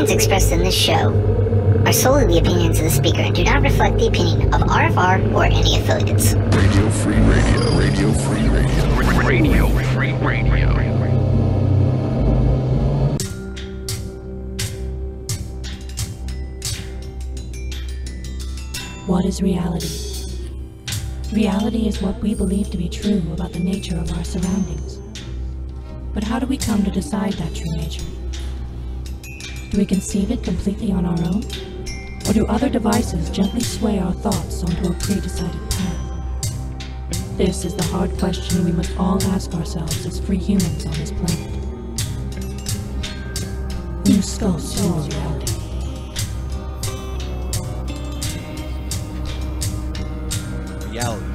opinions expressed in this show are solely the opinions of the speaker and do not reflect the opinion of RFR or any affiliates. Radio Free Radio. Radio Free Radio. Radio Free Radio. What is reality? Reality is what we believe to be true about the nature of our surroundings. But how do we come to decide that true nature? Do we conceive it completely on our own? Or do other devices gently sway our thoughts onto a pre-decided path? This is the hard question we must all ask ourselves as free humans on this planet. Who sculpts your reality? Reality.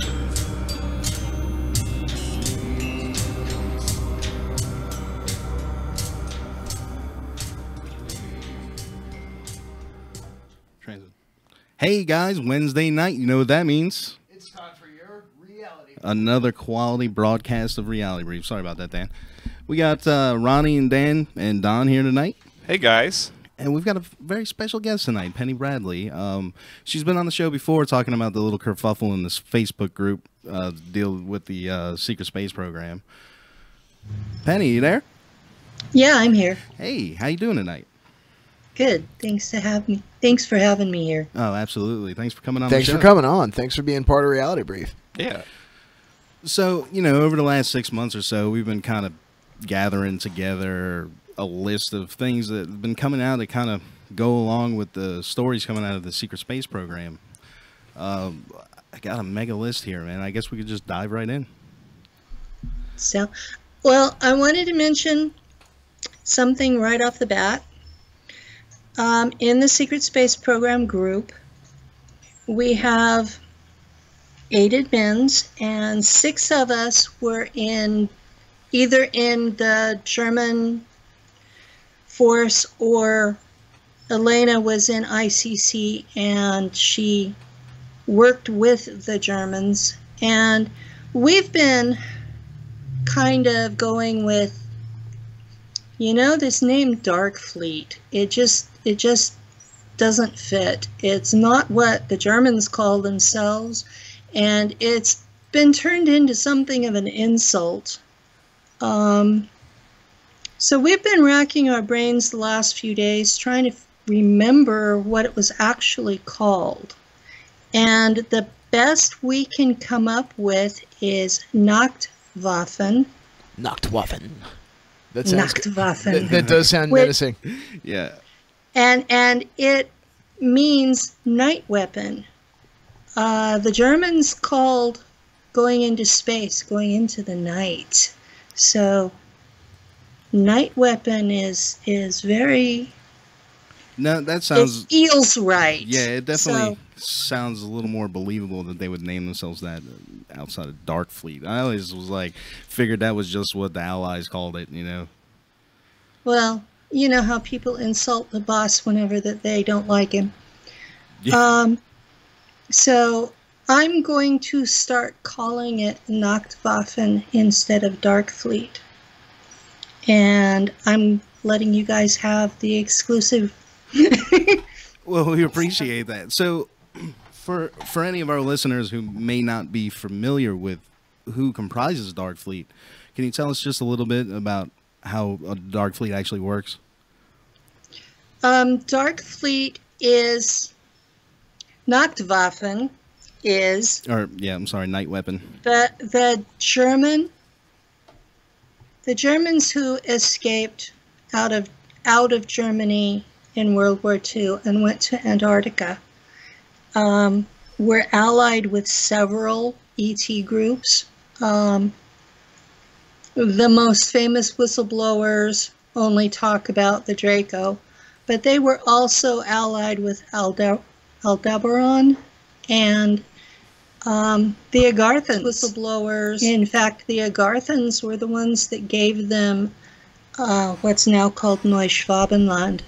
Hey guys, Wednesday night, you know what that means. It's time for your reality. Another quality broadcast of Reality Brief. Sorry about that, Dan. We got Ronnie and Dan and Don here tonight. Hey guys. And we've got a very special guest tonight, Penny Bradley. She's been on the show before talking about the little kerfuffle in this Facebook group deal with the secret space program. Penny, you there? Yeah, I'm here. Hey, how you doing tonight? Good. Thanks for having me here. Oh, absolutely. Thanks for coming on Thanks the show. for coming on. Thanks for being part of Reality Brief. Yeah. So, you know, over the last 6 months or so, we've been kind of gathering together a list of things that have been coming out that kind of go along with the stories coming out of the secret space program. I got a mega list here, man. I guess we could just dive right in. So, well, I wanted to mention something right off the bat. In the Secret Space Program group, we have 8 admins, and 6 of us were either in the German force, or Elena was in ICC and she worked with the Germans. And we've been kind of going with, you know, this name Dark Fleet. It just doesn't fit. It's not what the Germans call themselves, and it's been turned into something of an insult. So we've been racking our brains the last few days trying to remember what it was actually called. And the best we can come up with is Nachtwaffen. Nachtwaffen. That sounds Nachtwaffen. That does sound menacing. Yeah. And it means night weapon. The Germans called going into space, going into the night. So night weapon is very... No, that sounds... It feels right. Yeah, it definitely sounds a little more believable that they would name themselves that outside of Dark Fleet. I always was like, figured that was just what the Allies called it, you know? Well, you know how people insult the boss whenever that they don't like him. Yeah. So I'm going to start calling it Nachtwaffen instead of Dark Fleet. And I'm letting you guys have the exclusive. Well, we appreciate that. So for any of our listeners who may not be familiar with who comprises Dark Fleet, can you tell us just a little bit about how a Dark Fleet actually works? Dark Fleet is Nachtwaffen is, or yeah, I'm sorry, night weapon. The Germans who escaped out of Germany in World War II and went to Antarctica were allied with several ET groups. The most famous whistleblowers only talk about the Draco, but they were also allied with Aldebaran and the Agarthans. Whistleblowers. In fact, the Agarthans were the ones that gave them what's now called Neuschwabenland.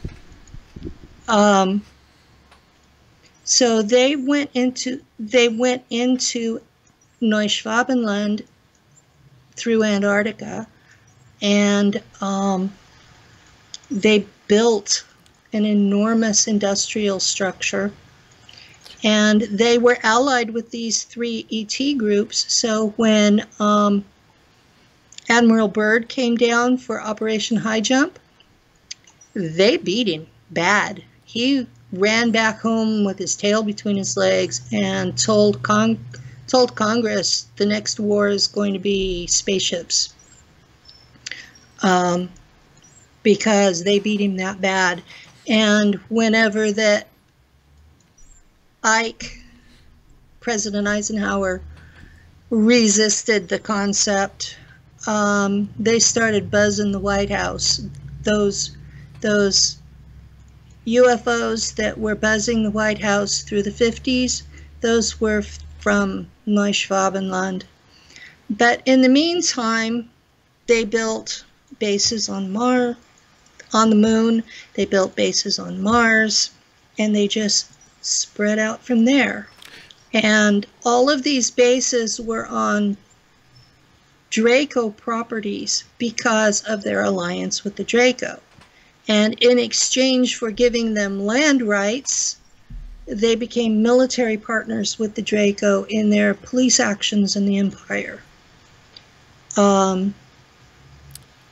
So they went into Neuschwabenland through Antarctica, and they built an enormous industrial structure. And they were allied with these three ET groups. So when Admiral Byrd came down for Operation High Jump, they beat him bad. He ran back home with his tail between his legs and told Congress the next war is going to be spaceships, because they beat him that bad. And whenever that President Eisenhower resisted the concept, they started buzzing the White House. Those UFOs that were buzzing the White House through the 50s, those were from Neuschwabenland. But in the meantime, they built bases on the moon, they built bases on Mars, and they just spread out from there. And all of these bases were on Draco properties because of their alliance with the Draco. And in exchange for giving them land rights, they became military partners with the Draco in their police actions in the Empire. Well,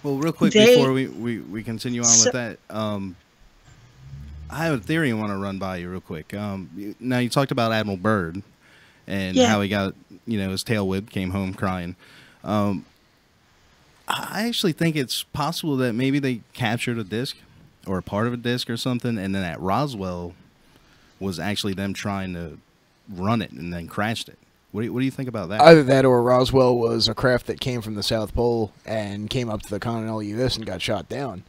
real quick before we continue on with that, I have a theory I want to run by you real quick. Now, you talked about Admiral Byrd and how he got, his tail whipped, came home crying. I actually think it's possible that maybe they captured a disc or a part of a disc or something, and then at Roswell was actually them trying to run it and then crashed it. What do you think about that? Either that or Roswell was a craft that came from the South Pole and came up to the continental U.S. and got shot down.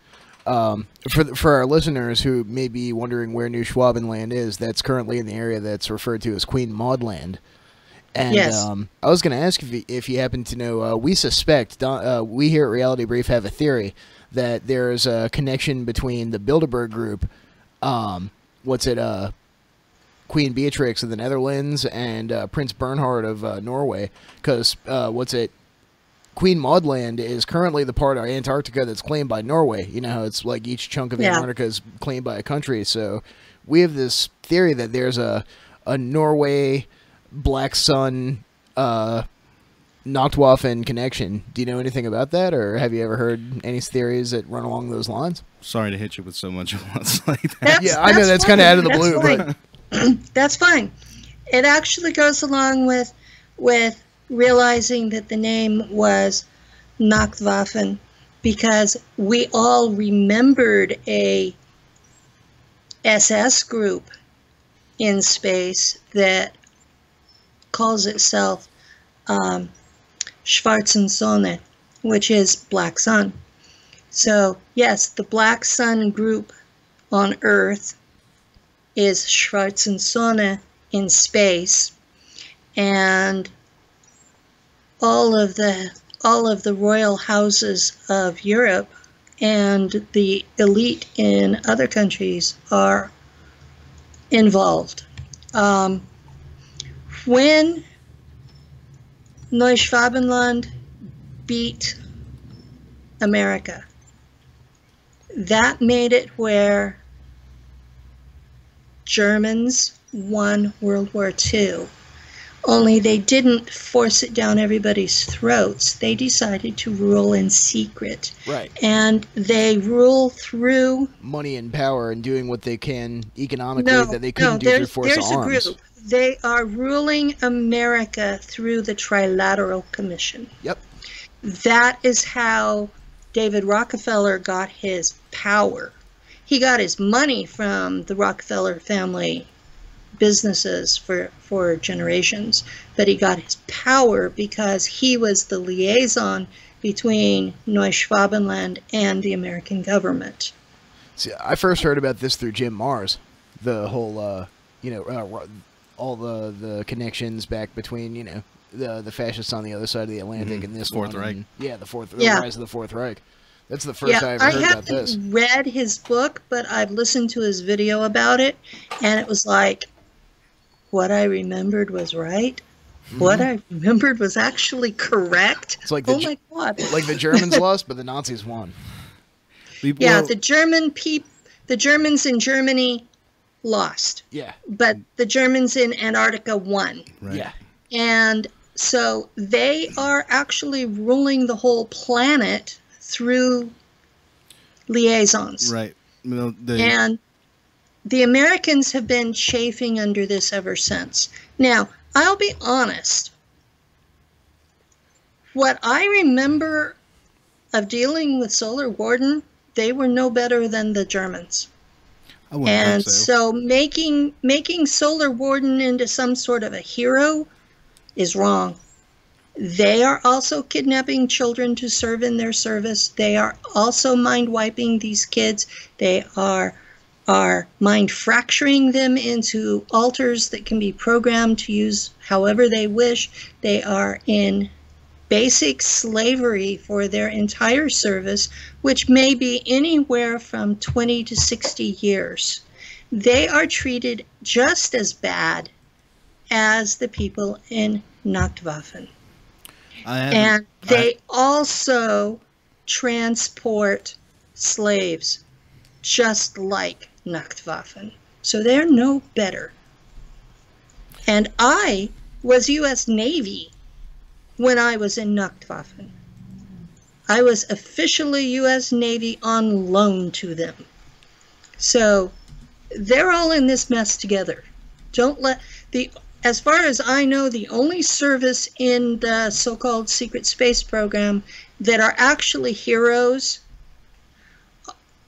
For our listeners who may be wondering where New Schwabenland is, that's currently in the area that's referred to as Queen Maudland. And yes. I was going to ask if you happen to know, we suspect, we here at Reality Brief have a theory that there's a connection between the Bilderberg group, Queen Beatrix of the Netherlands and Prince Bernhard of Norway, because Queen Maudland is currently the part of Antarctica that's claimed by Norway. You know how it's like each chunk of Antarctica is claimed by a country. So we have this theory that there's a Norway Black Sun Nachtwaffen connection. Do you know anything about that, or have you ever heard any theories that run along those lines? Sorry to hit you with so much at once like that. I know that's kind of out of the blue, but that's fine. It actually goes along with realizing that the name was Nachtwaffen, because we all remembered a SS group in space that calls itself Schwarzen Sonne, which is Black Sun. So yes, the Black Sun group on Earth is Schwarzen Sonne in space, and all of the royal houses of Europe and the elite in other countries are involved. When Neuschwabenland beat America, that made it where Germans won World War II. Only they didn't force it down everybody's throats. They decided to rule in secret. Right. And they rule through money and power and doing what they can economically that they couldn't do through force of arms. There's a group. They are ruling America through the Trilateral Commission. Yep. That is how David Rockefeller got his power. He got his money from the Rockefeller family businesses for generations, but he got his power because he was the liaison between Neuschwabenland and the American government. See, I first heard about this through Jim Mars, the whole, all the connections back between, the fascists on the other side of the Atlantic and this Fourth Reich. The rise of the Fourth Reich. That's the first I ever heard about this. I haven't read his book, but I've listened to his video about it, and it was like, what I remembered was right. Mm-hmm. What I remembered was actually correct. It's like my God. Like the Germans lost, but the Nazis won. The the Germans in Germany lost. Yeah. But the Germans in Antarctica won. Right. Yeah. And so they are actually ruling the whole planet through liaisons. Right. Well, And the Americans have been chafing under this ever since. Now, I'll be honest. What I remember of dealing with Solar Warden, they were no better than the Germans. I wouldn't And think so. so making Solar Warden into some sort of a hero is wrong. They are also kidnapping children to serve in their service. They are also mind wiping these kids. They are mind fracturing them into alters that can be programmed to use however they wish. They are in basic slavery for their entire service, which may be anywhere from 20 to 60 years. They are treated just as bad as the people in Nachtwaffen. And they also transport slaves, just like Nachtwaffen. So they're no better. And I was U.S. Navy when I was in Nachtwaffen. I was officially U.S. Navy on loan to them. So they're all in this mess together. Don't let as far as I know, the only service in the so-called secret space program that are actually heroes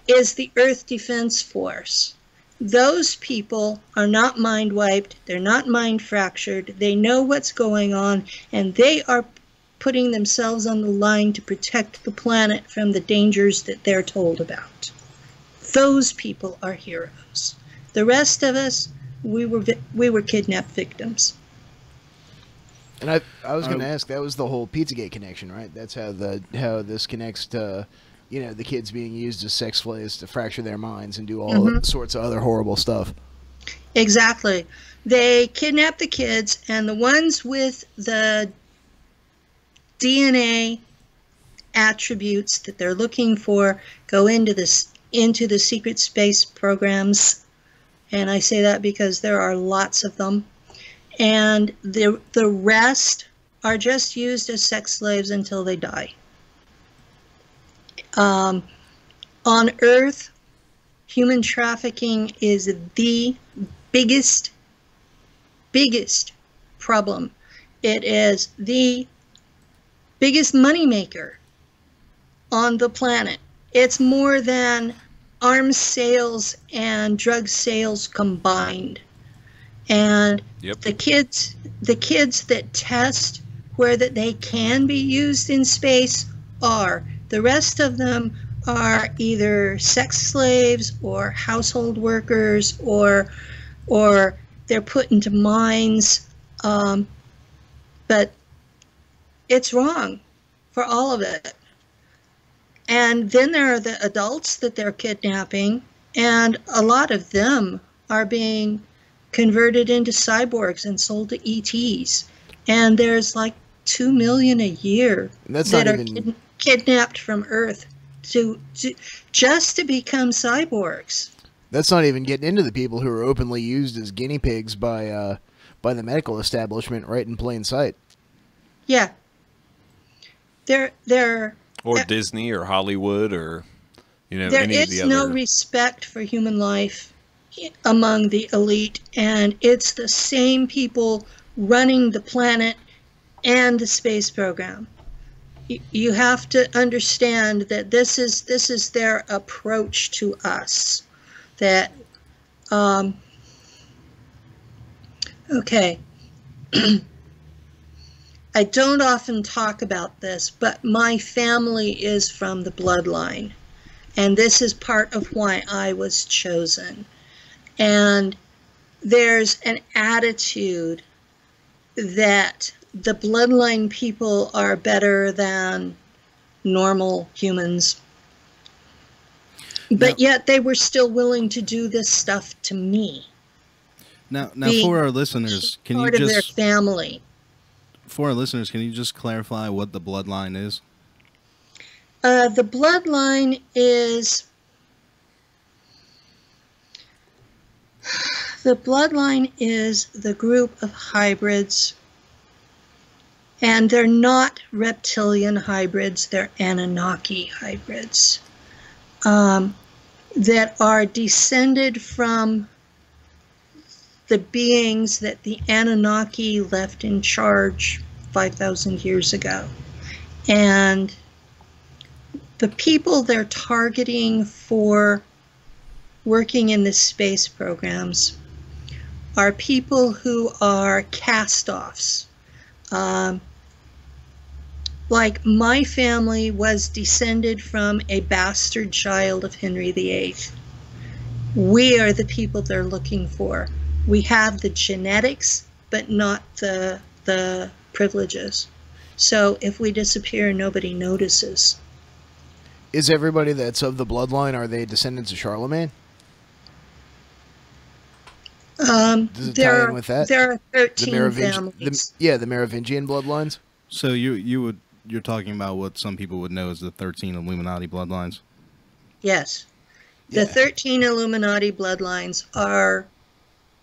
is the Earth Defense Force. Those people are not mind wiped, they're not mind fractured, they know what's going on, and they are putting themselves on the line to protect the planet from the dangers that they're told about. Those people are heroes. The rest of us, we were kidnapped victims. And I was going to ask, that was the whole Pizzagate connection, right? That's how this connects to, the kids being used as sex slaves to fracture their minds and do all sorts of other horrible stuff. Exactly. They kidnap the kids, and the ones with the DNA attributes that they're looking for go into the secret space programs. And I say that because there are lots of them. And the rest are just used as sex slaves until they die. On Earth, human trafficking is the biggest problem. It is the biggest moneymaker on the planet. It's more than arms sales and drug sales combined. And the kids that test where that they can be used in space are. The rest of them are either sex slaves or household workers or they're put into mines. But it's wrong for all of it. And then there are the adults that they're kidnapping, and a lot of them are being converted into cyborgs and sold to ETs. And there's like 2 million a year that are kidnapped from Earth just to become cyborgs. That's not even getting into the people who are openly used as guinea pigs by the medical establishment right in plain sight. Yeah. Or Disney or Hollywood or, there any of the is other... no respect for human life among the elite, and it's the same people running the planet and the space program. You have to understand that this is their approach to us. That, okay. I don't often talk about this, but my family is from the bloodline, and this is part of why I was chosen. And there's an attitude that the bloodline people are better than normal humans, but yet they were still willing to do this stuff to me. Now for our listeners, can you part of their family? For our listeners, can you just clarify what the bloodline is? The bloodline is The bloodline is the group of hybrids, and they're not reptilian hybrids, they're Anunnaki hybrids, that are descended from the beings that the Anunnaki left in charge 5,000 years ago. And the people they're targeting for working in the space programs are people who are cast-offs. Like my family was descended from a bastard child of Henry VIII. We are the people they're looking for. We have the genetics, but not the privileges. So if we disappear, nobody notices. Is everybody that's of the bloodline, are they descendants of Charlemagne? Does it tie in with that? There are 13 families. The Merovingian bloodlines? So you're talking about what some people would know as the 13 Illuminati bloodlines? Yes. Yeah. The 13 Illuminati bloodlines are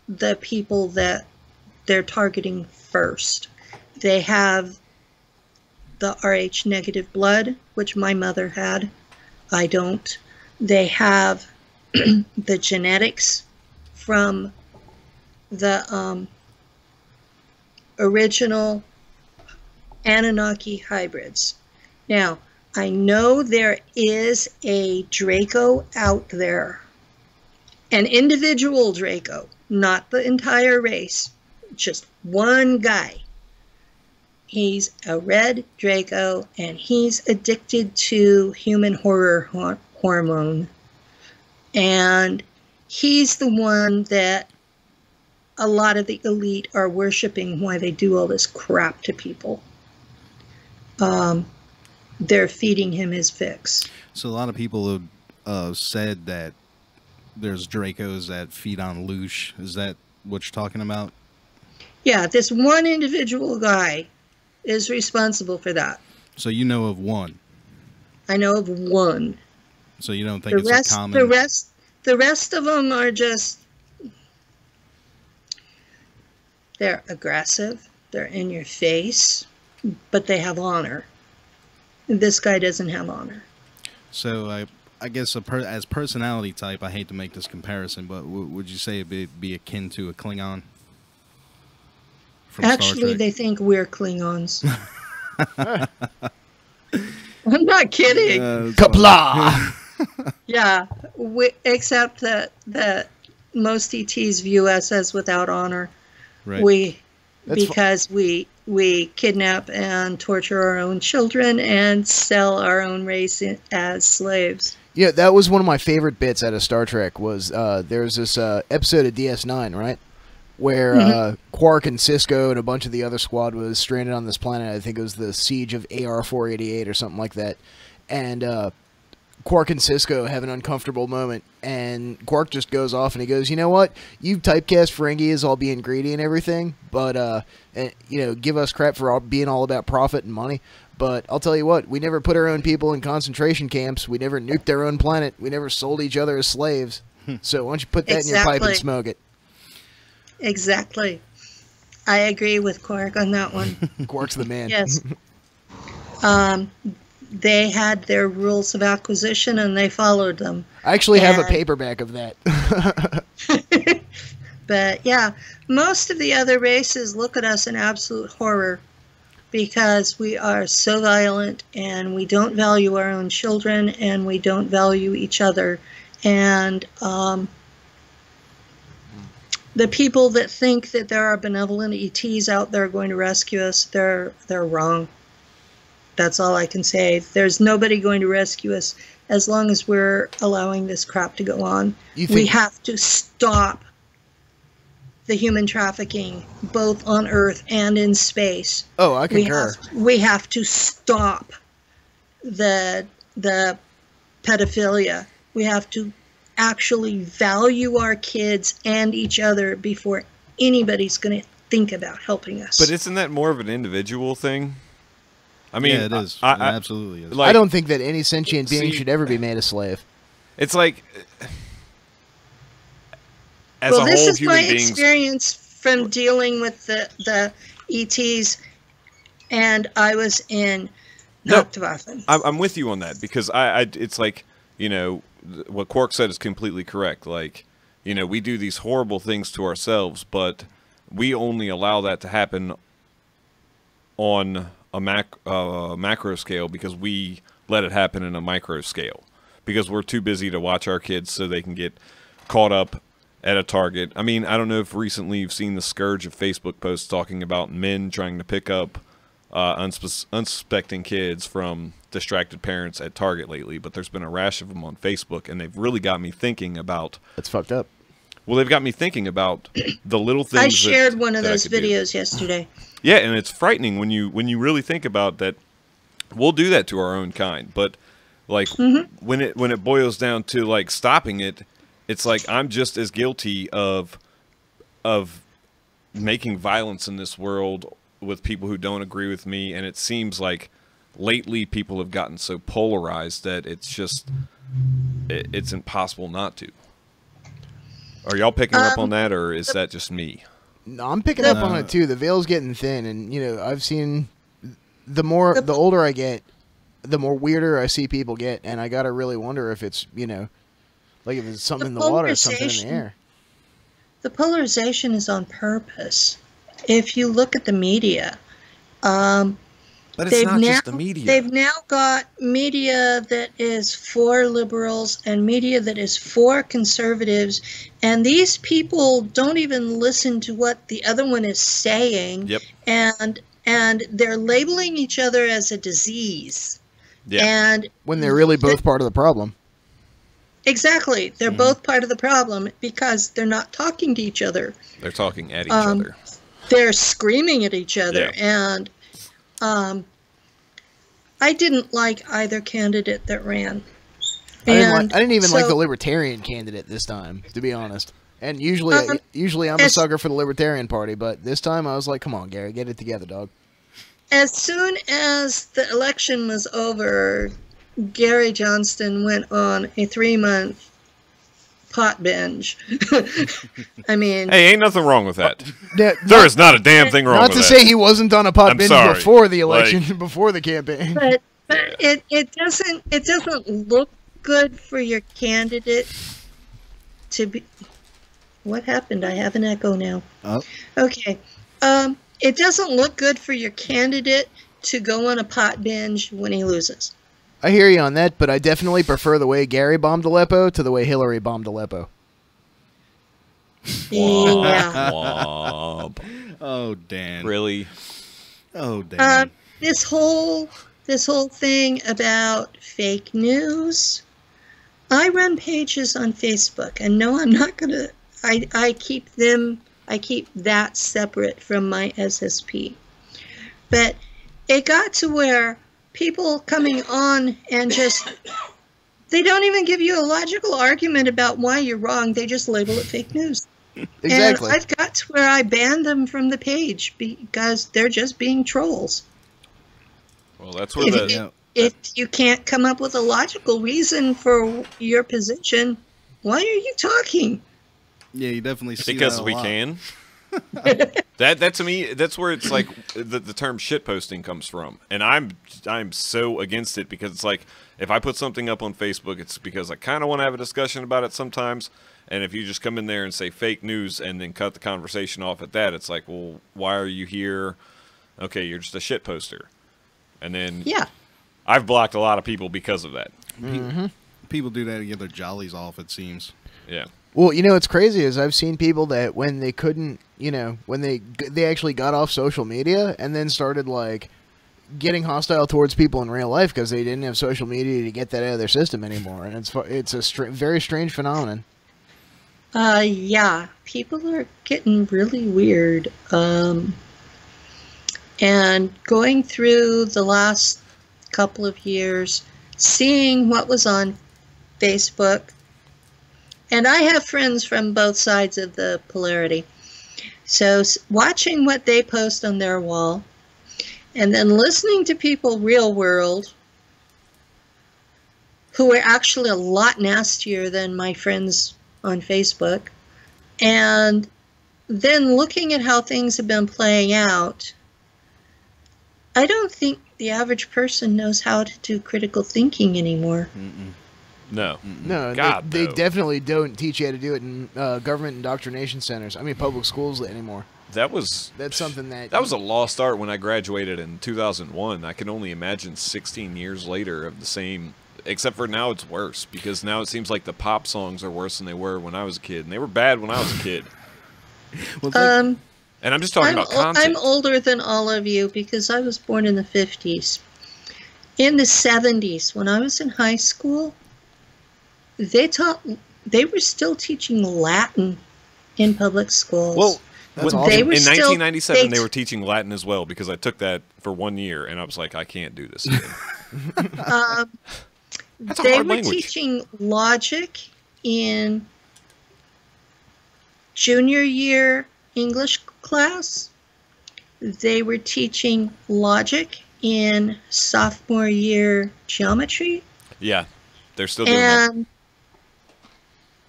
the people that they're targeting first. They have the Rh negative blood, which my mother had. I don't. They have the genetics from the original Anunnaki hybrids. Now, I know there is a Draco out there, an individual Draco, not the entire race, just one guy. He's a red Draco, and he's addicted to human hormone. And he's the one that a lot of the elite are worshiping why they do all this crap to people. They're feeding him his fix. So a lot of people have said that there's Dracos that feed on loosh. Is that what you're talking about? Yeah, this one individual guy is responsible for that. So you know of one? I know of one. So you don't think it's a common... The rest of them are just... They're aggressive. They're in your face. But they have honor. This guy doesn't have honor. So I guess as personality type, I hate to make this comparison, but would you say it'd be akin to a Klingon? Actually, they think we're Klingons. I'm not kidding. Kapla! Yeah, except that most ETs view us as without honor. Right. Because we kidnap and torture our own children and sell our own race as slaves. Yeah, that was one of my favorite bits out of Star Trek. Was there's this episode of DS9, right, where Quark and Cisco and a bunch of the other squad was stranded on this planet. I think it was the Siege of AR-488 or something like that, and Quark and Cisco have an uncomfortable moment, and Quark just goes off and he goes, "You know what? You typecast Ferengi as all being greedy and everything, but give us crap for being all about profit and money. But I'll tell you what, we never put our own people in concentration camps. We never nuked our own planet. We never sold each other as slaves. So why don't you put that in your pipe and smoke it?" Exactly. I agree with Quark on that one. Quark's the man. Yes. They had their rules of acquisition and they followed them. I actually have a paperback of that. But yeah, most of the other races look at us in absolute horror because we are so violent and we don't value our own children and we don't value each other. And the people that think that there are benevolent ETs out there going to rescue us, they're wrong. That's all I can say. There's nobody going to rescue us as long as we're allowing this crap to go on. We have to stop the human trafficking, both on Earth and in space. Oh, I concur. We have to stop the pedophilia. We have to actually value our kids and each other before anybody's going to think about helping us. But isn't that more of an individual thing? I mean, yeah, it is. It absolutely is. I don't think that any sentient being should ever be made a slave. It's like, as a this whole, is human my beings. experience from dealing with the ETs, and I was in Nachtwaffen. I'm with you on that because it's like, you know, what Quark said is completely correct. Like, you know, we do these horrible things to ourselves, but we only allow that to happen on a macro scale because we let it happen in a micro scale because we're too busy to watch our kids so they can get caught up at a target. I mean, I don't know if recently you've seen the scourge of Facebook posts talking about men trying to pick up unsuspecting kids from distracted parents at Target lately, but there's been a rash of them on Facebook, and they've really got me thinking about... That's fucked up. Well, they've got me thinking about the little things I shared one of that I those could do. videos yesterday. Yeah, and it's frightening when you really think about that. We'll do that to our own kind, but like when it boils down to like stopping it, it's like I'm just as guilty of making violence in this world with people who don't agree with me, and it seems like lately people have gotten so polarized that it's just it's impossible not to. Are y'all picking up on that, or is that just me? No, I'm picking up on it too. The veil's getting thin, and you know, I've seen the older I get, the more weirder I see people get, and I gotta really wonder if it's, you know, like if it's something in the water or something in the air. The polarization is on purpose. If you look at the media, But it's not just the media. They've now got media that is for liberals and media that is for conservatives, and these people don't even listen to what the other one is saying. Yep. And they're labeling each other as a disease. Yeah. And When they're really both part of the problem. exactly, they're both part of the problem because they're not talking to each other. They're talking at each other. They're screaming at each other, Yeah. and I didn't like either candidate that ran. I didn't even like the Libertarian candidate this time, to be honest. And usually I'm a sucker for the Libertarian Party, but this time I was like, come on, Gary, get it together, dog. As soon as the election was over, Gary Johnston went on a 3-month pot binge. I mean... Hey, ain't nothing wrong with that. There is not a damn thing wrong with that. Not to say he wasn't on a pot I'm binge sorry. before the election, before the campaign. But it doesn't look good for your candidate to be... What happened? I have an echo now. Oh. Okay. It doesn't look good for your candidate to go on a pot binge when he loses. I hear you on that, but I definitely prefer the way Gary bombed Aleppo to the way Hillary bombed Aleppo. Yeah. Wob. Oh, Dan. Really? Oh, Dan. This whole thing about fake news. I run pages on Facebook, and no, I'm not gonna. I keep that separate from my SSP. But it got to where people coming on and they don't even give you a logical argument about why you're wrong. They just label it fake news. Exactly. And I've got to where I banned them from the page because they're just being trolls. Well, that's where If you can't come up with a logical reason for your position, why are you talking? Yeah, you definitely see because that a we lot. can. that to me, that's where it's like the term shitposting comes from, and I'm so against it because it's like if I put something up on Facebook, it's because I kind of want to have a discussion about it sometimes, and if you just come in there and say fake news and then cut the conversation off at that, it's like, well, why are you here? Okay, you're just a shitposter, and then yeah, I've blocked a lot of people because of that. People do that to get their jollies off, it seems. Yeah. Well, you know what's crazy is I've seen people that when they couldn't, you know, when they actually got off social media and then started like getting hostile towards people in real life because they didn't have social media to get that out of their system anymore, and it's a very strange phenomenon. Yeah, people are getting really weird. And going through the last couple of years, seeing what was on Facebook. And I have friends from both sides of the polarity. So watching what they post on their wall and then listening to people real world who are actually a lot nastier than my friends on Facebook, And then looking at how things have been playing out, I don't think the average person knows how to do critical thinking anymore. No. No, God, they no. definitely don't teach you how to do it in government indoctrination centers. I mean, public schools anymore. That's something that was a lost art when I graduated in 2001. I can only imagine 16 years later of the same, except for now it's worse, because now it seems like the pop songs are worse than they were when I was a kid, and they were bad when I was a kid. And I'm just talking about content. I'm older than all of you because I was born in the 50s. In the 70s, when I was in high school, they were still teaching Latin in public schools. Well, That's in awesome. They were 1997, they still- were teaching Latin as well, because I took that for 1 year, and I was like, I can't do this again. That's a They hard were language. teaching logic in junior year English class. They were teaching logic in sophomore year geometry. Yeah, they're still doing that. And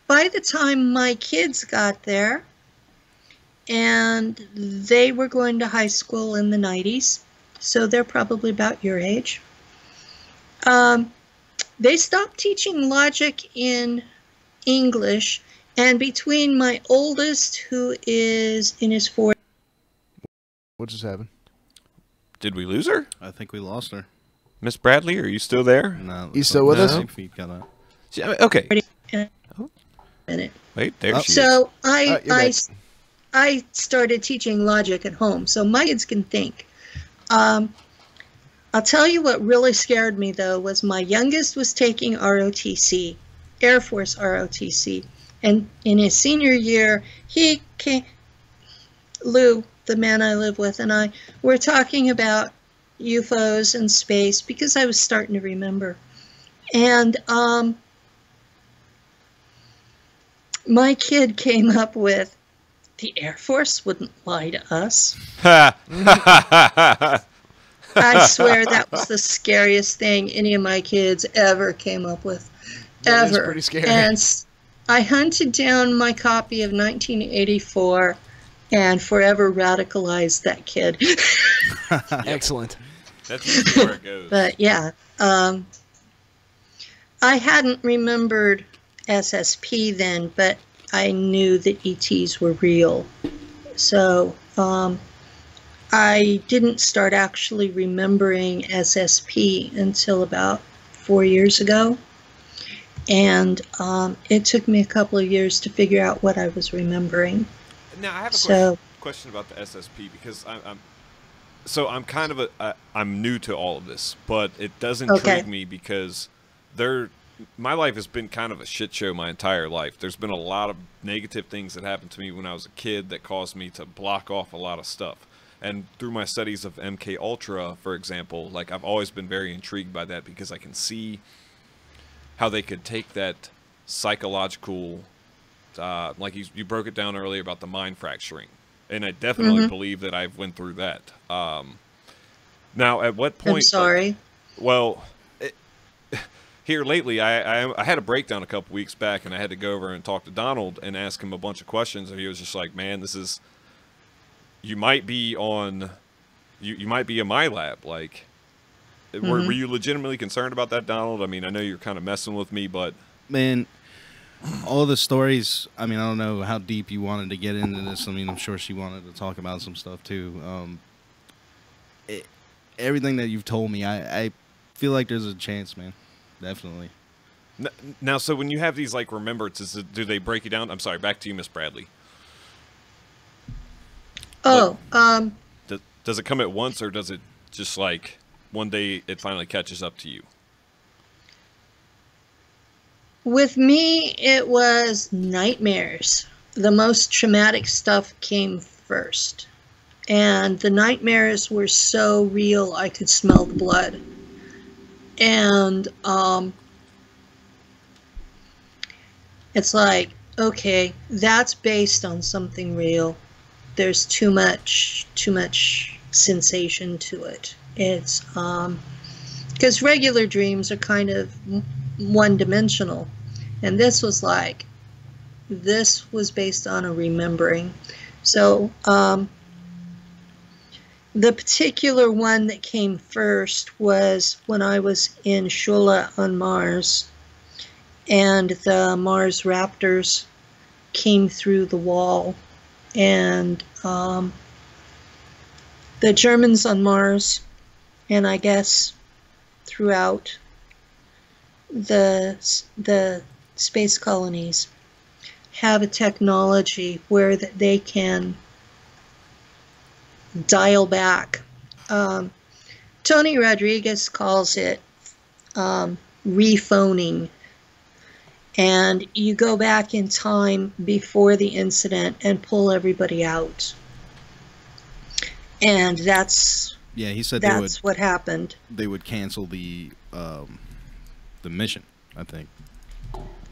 by the time my kids got there, and they were going to high school in the 90s, so they're probably about your age, they stopped teaching logic in English, and between my oldest, who is in his 40s, What just happened? Did we lose her? I think we lost her. Miss Bradley, are you still there? No, You still with us? I think feed got out. Okay. minute. Wait, there she is. So you're back. I started teaching logic at home, so my kids can think. I'll tell you what really scared me, though, was my youngest was taking ROTC, Air Force ROTC, and in his senior year, he came, Lou, the man I live with, and I were talking about UFOs and space because I was starting to remember. And my kid came up with, the Air Force wouldn't lie to us. I swear that was the scariest thing any of my kids ever came up with. That is Ever. pretty scary. And I hunted down my copy of 1984 and forever radicalized that kid. Excellent. That's usually where it goes. But yeah, I hadn't remembered SSP then, but I knew that ETs were real. So I didn't start actually remembering SSP until about 4 years ago. And it took me a couple of years to figure out what I was remembering. Now I have a So- question about the SSP, because I'm kind of I'm new to all of this, but it does intrigue me because my life has been kind of a shit show my entire life. There's been a lot of negative things that happened to me when I was a kid that caused me to block off a lot of stuff. And through my studies of MK Ultra, for example, like I've always been very intrigued by that because I can see how they could take that psychological, like you broke it down earlier about the mind fracturing, and I definitely believe that I've went through that. Now, at what point? I'm sorry. Here lately, I had a breakdown a couple weeks back, and I had to go over and talk to Donald and ask him a bunch of questions, and he was just like, "Man, you might be on, you might be in my lab." Like, were you legitimately concerned about that, Donald? I mean, I know you're kind of messing with me, but Man, all the stories, I mean, I don't know how deep you wanted to get into this. I mean, I'm sure she wanted to talk about some stuff too. Everything that you've told me, I feel like there's a chance, man. Definitely. now, so when you have these like remembrances, do they break you down? I'm sorry, back to you, Miss Bradley. Oh, Does it come at once, or does it just like one day it finally catches up to you? with me, it was nightmares. The most traumatic stuff came first. And the nightmares were so real, I could smell the blood. And it's like, okay, that's based on something real. There's too much sensation to it. It's because regular dreams are kind of one-dimensional, and this was like this was based on a remembering. So the particular one that came first was when I was in Shula on Mars, and the Mars Raptors came through the wall, and the Germans on Mars, and I guess throughout the space colonies, have a technology where they can dial back. Tony Rodriguez calls it rephoning. And you go back in time before the incident and pull everybody out. And that's he said that's what happened. They would cancel the mission, I think.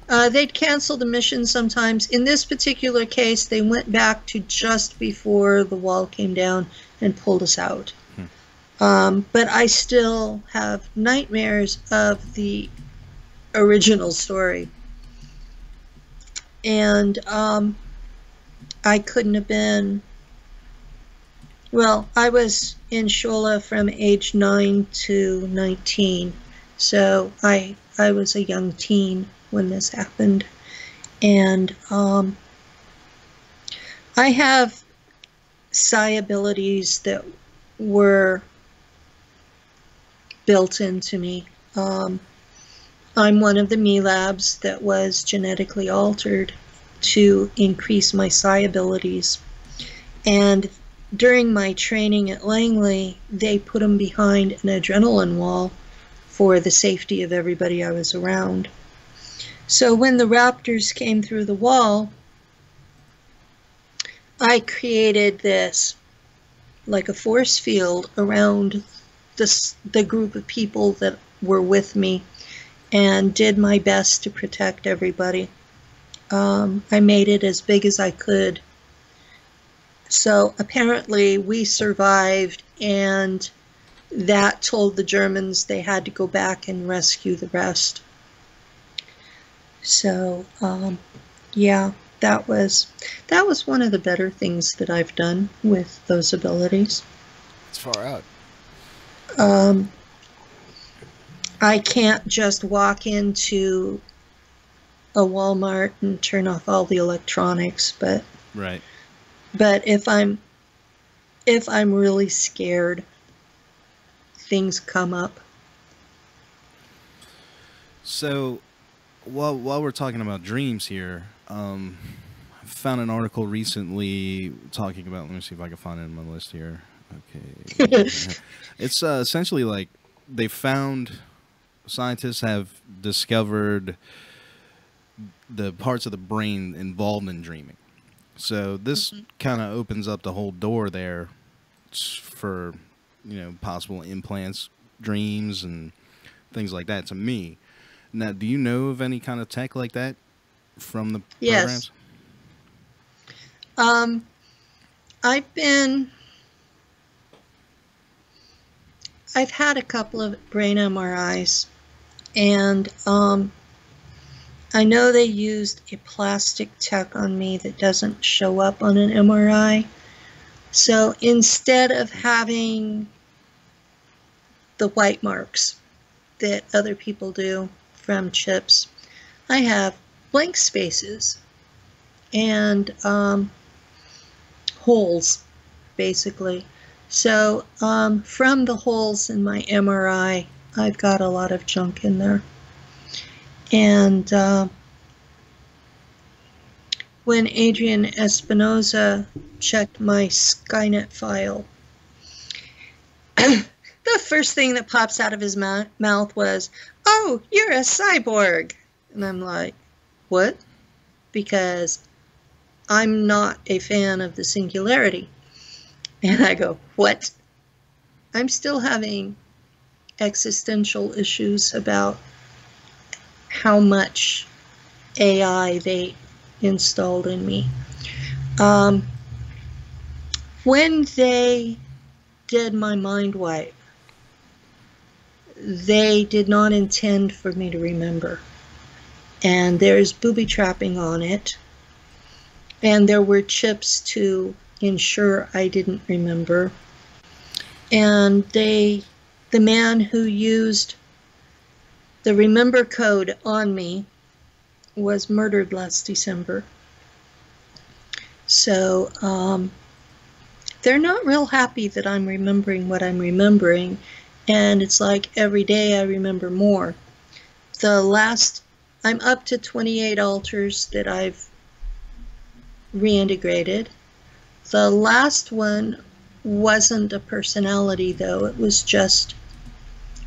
They'd cancel the mission sometimes. In this particular case, they went back to just before the wall came down and pulled us out. But I still have nightmares of the original story. And I couldn't have been... Well, I was in Shula from age 9 to 19. So I was a young teen when this happened. And I have psi abilities that were built into me. I'm one of the Me Labs that was genetically altered to increase my psi abilities. And during my training at Langley, they put them behind an adrenaline wall for the safety of everybody I was around. So when the Raptors came through the wall, I created this, like a force field around the group of people that were with me, and did my best to protect everybody. I made it as big as I could. So apparently we survived, and that told the Germans they had to go back and rescue the rest. So yeah, that was one of the better things that I've done with those abilities. It's far out. I can't just walk into a Walmart and turn off all the electronics, but Right. But if I'm really scared, things come up. So, while we're talking about dreams here, I found an article recently talking about. Let me see if I can find it in my list here. Okay, it's essentially like scientists have discovered the parts of the brain involved in dreaming. So this kind of opens up the whole door there for, possible implants, dreams, and things like that to me. Now, do you know of any kind of tech like that from the programs? I've had a couple of brain MRIs, and I know they used a plastic tech on me that doesn't show up on an MRI. So instead of having the white marks that other people do from chips, I have blank spaces and holes, basically. So from the holes in my MRI, I've got a lot of junk in there. And when Adrian Espinoza checked my Skynet file, the first thing that pops out of his mouth was, "Oh, you're a cyborg." And I'm like, what? Because I'm not a fan of the singularity. And I go, what? I'm still having existential issues about how much AI they installed in me. When they did my mind wipe, they did not intend for me to remember. And there's booby trapping on it. And there were chips to ensure I didn't remember. And the man who used the remember code on me was murdered last December. So they're not real happy that I'm remembering what I'm remembering. And it's like every day I remember more. I'm up to 28 alters that I've reintegrated. The last one wasn't a personality, though. It was just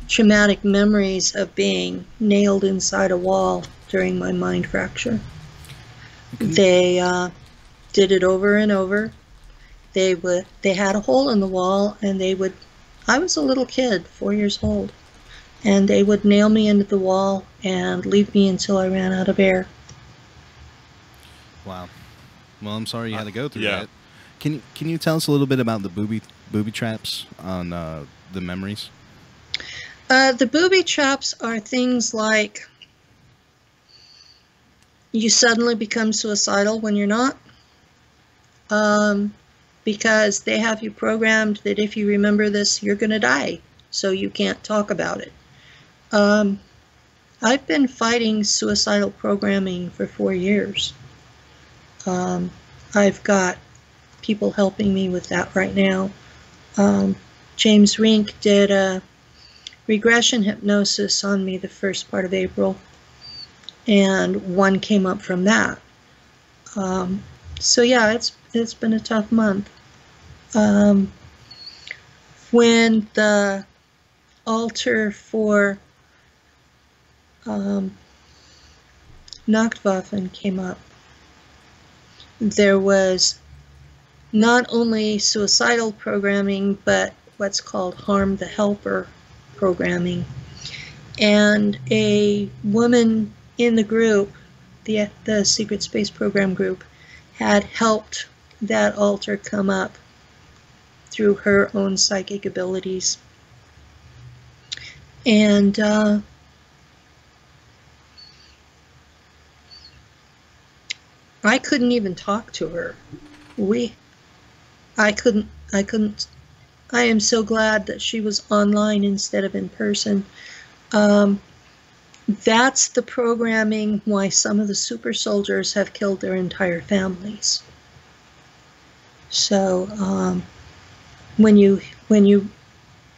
traumatic memories of being nailed inside a wall during my mind fracture. They did it over and over. They had a hole in the wall, and I was a little kid, 4 years old, and they would nail me into the wall and leave me until I ran out of air. Wow. Well, I'm sorry you had to go through yeah. that. Can you tell us a little bit about the booby traps on the memories? The booby traps are things like you suddenly become suicidal when you're not, because they have you programmed that if you remember this, you're going to die, so you can't talk about it. I've been fighting suicidal programming for 4 years. I've got people helping me with that right now. James Rink did a regression hypnosis on me the first part of April, and one came up from that. So yeah, it's been a tough month. When the altar for Nachtwaffen came up, there was not only suicidal programming, but what's called harm the helper programming. And a woman in the group, the Secret Space Program group, had helped that altar come up through her own psychic abilities. And I couldn't even talk to her. I couldn't. I am so glad that she was online instead of in person. That's the programming why some of the super soldiers have killed their entire families. So when you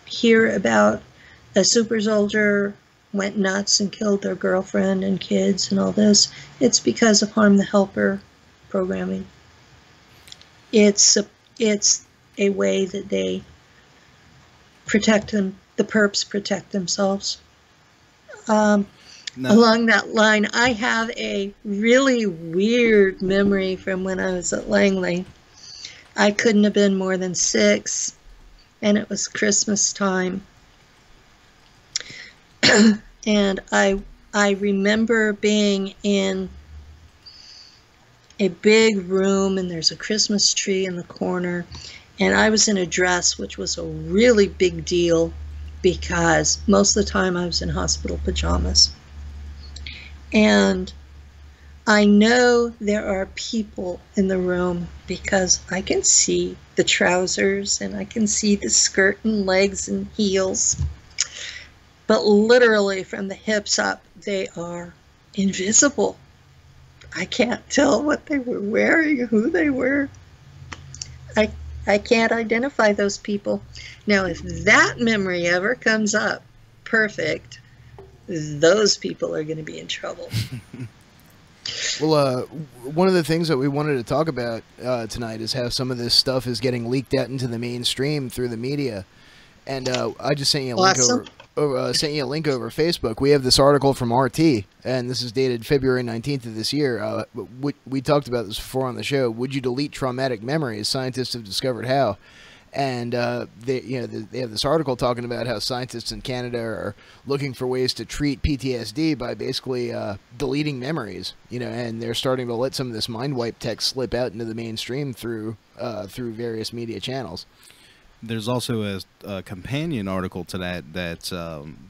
hear about a super soldier went nuts and killed their girlfriend and kids and all this, it's because of harm the helper programming. It's a way that they protect them, the perps protect themselves. Along that line, I have a really weird memory from when I was at Langley. I couldn't have been more than 6, and it was Christmas time. And I remember being in a big room, and there's a Christmas tree in the corner, and I was in a dress, which was a really big deal because most of the time I was in hospital pajamas. And I know there are people in the room because I can see the trousers and I can see the skirt and legs and heels. But literally from the hips up, they are invisible. I can't tell what they were wearing, who they were. I can't identify those people. Now, if that memory ever comes up, perfect, those people are going to be in trouble. Well, one of the things that we wanted to talk about tonight is how some of this stuff is getting leaked out into the mainstream through the media. And I just sent you a link over Facebook. We have this article from RT, and this is dated February 19th of this year. We talked about this before on the show. Would you delete traumatic memories? Scientists have discovered how. And they have this article talking about how scientists in Canada are looking for ways to treat PTSD by basically deleting memories. And they're starting to let some of this mind wipe tech slip out into the mainstream through various media channels. There's also a companion article to that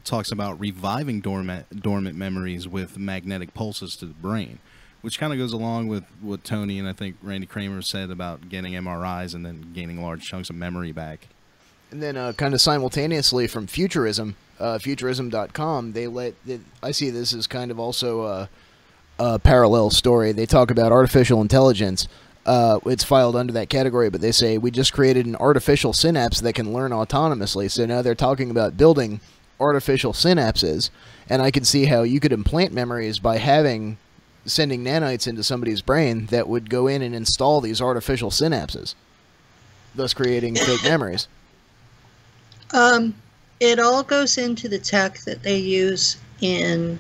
talks about reviving dormant memories with magnetic pulses to the brain, which kind of goes along with what Tony and I think Randy Kramer said about getting MRIs and then gaining large chunks of memory back. And then kind of simultaneously from Futurism, Futurism.com, I see this as kind of also a parallel story. They talk about artificial intelligence. It's filed under that category, but they say we just created an artificial synapse that can learn autonomously. So now they're talking about building artificial synapses, and I can see how you could implant memories by sending nanites into somebody's brain that would go in and install these artificial synapses, thus creating fake memories. It all goes into the tech that they use in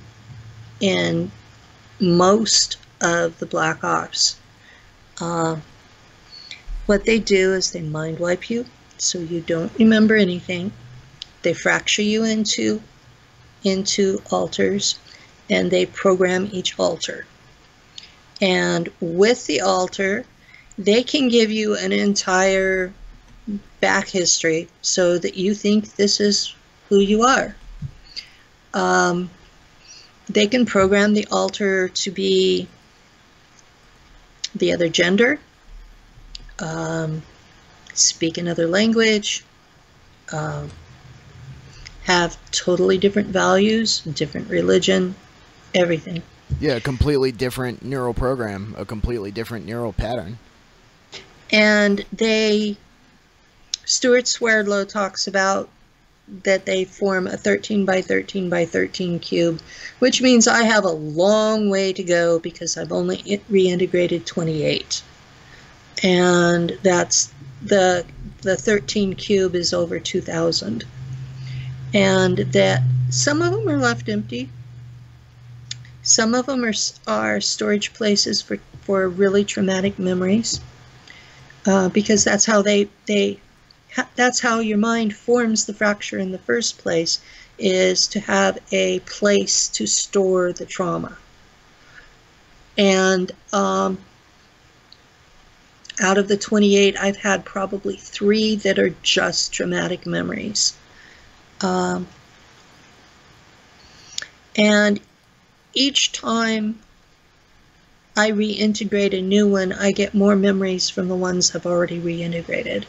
most of the Black Ops. What they do is they mind wipe you, so you don't remember anything. They fracture you into alters, and they program each alter. And with the alter, they can give you an entire back history so that you think this is who you are. They can program the alter to be the other gender, speak another language, have totally different values, different religion, everything. Yeah, a completely different neural program, a completely different neural pattern. And Stuart Swerdlow talks about that they form a 13 by 13 by 13 cube, which means I have a long way to go because I've only reintegrated 28. And that's the 13 cube is over 2,000. And that some of them are left empty. Some of them are storage places for really traumatic memories, because that's how that's how your mind forms the fracture in the first place, is to have a place to store the trauma. And out of the 28, I've had probably 3 that are just traumatic memories. And each time I reintegrate a new one, I get more memories from the ones I've already reintegrated.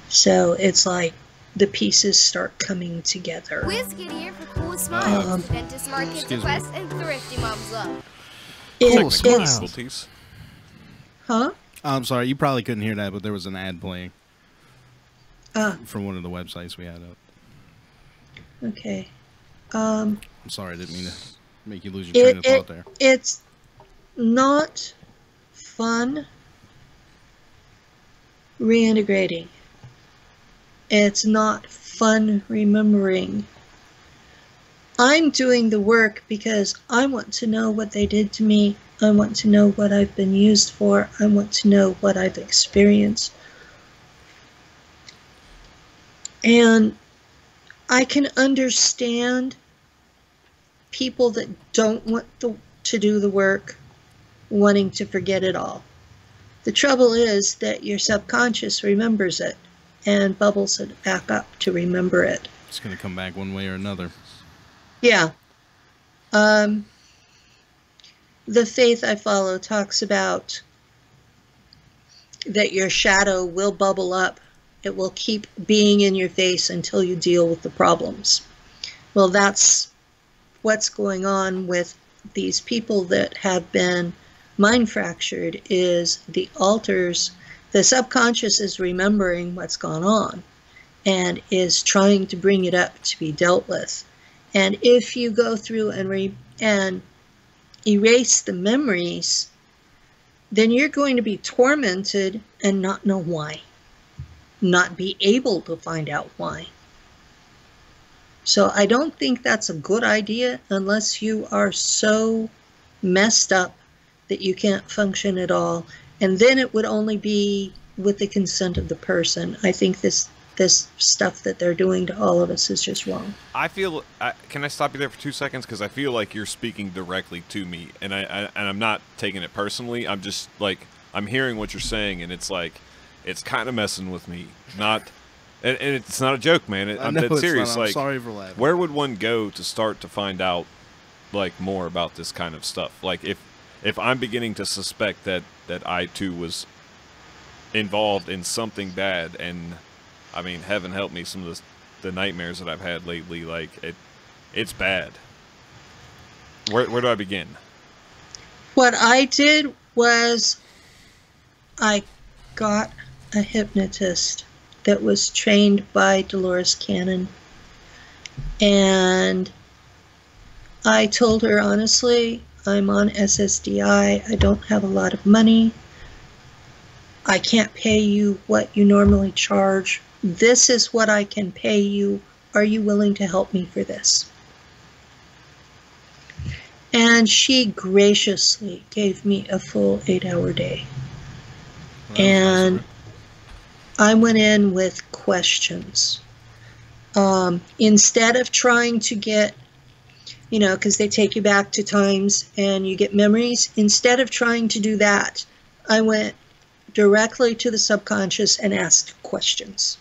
So it's like the pieces start coming together. WizKid here for Cool Smiles, Dentist Market's Quest, and Thrifty Mom's Love. Difficulties. Huh? I'm sorry, you probably couldn't hear that, but there was an ad playing from one of the websites we had up. Okay. I'm sorry, I didn't mean to make you lose your train of thought there. It's not fun reintegrating. It's not fun remembering. I'm doing the work because I want to know what they did to me. I want to know what I've been used for. I want to know what I've experienced. And I can understand people that don't want to do the work wanting to forget it all. The trouble is that your subconscious remembers it and bubbles it back up to remember it. It's going to come back one way or another. Yeah. The faith I follow talks about that your shadow will bubble up. It will keep being in your face until you deal with the problems. Well, that's what's going on with these people that have been mind fractured, is the alters. The subconscious is remembering what's gone on and is trying to bring it up to be dealt with. And if you go through and erase the memories, then you're going to be tormented and not know why, not be able to find out why. So I don't think that's a good idea unless you are so messed up that you can't function at all. And then it would only be with the consent of the person. I think this stuff that they're doing to all of us is just wrong. I feel. Can I stop you there for 2 seconds? Because I feel like you're speaking directly to me, and I'm not taking it personally. I'm just like, I'm hearing what you're saying, and it's like, it's kind of messing with me. And it's not a joke, man. I'm dead serious. I'm like, sorry for laughing. Where would one go to start to find out like more about this kind of stuff? Like, if if I'm beginning to suspect that I too was involved in something bad, and I mean, heaven help me, some of the nightmares that I've had lately, like it's bad. Where do I begin? What I did was I got a hypnotist that was trained by Dolores Cannon, and I told her, honestly, I'm on SSDI. I don't have a lot of money. I can't pay you what you normally charge. This is what I can pay you. Are you willing to help me for this? And she graciously gave me a full 8-hour day. And I went in with questions. Instead of trying to get, you know, because they take you back to times and you get memories, instead of trying to do that, I went directly to the subconscious and asked questions.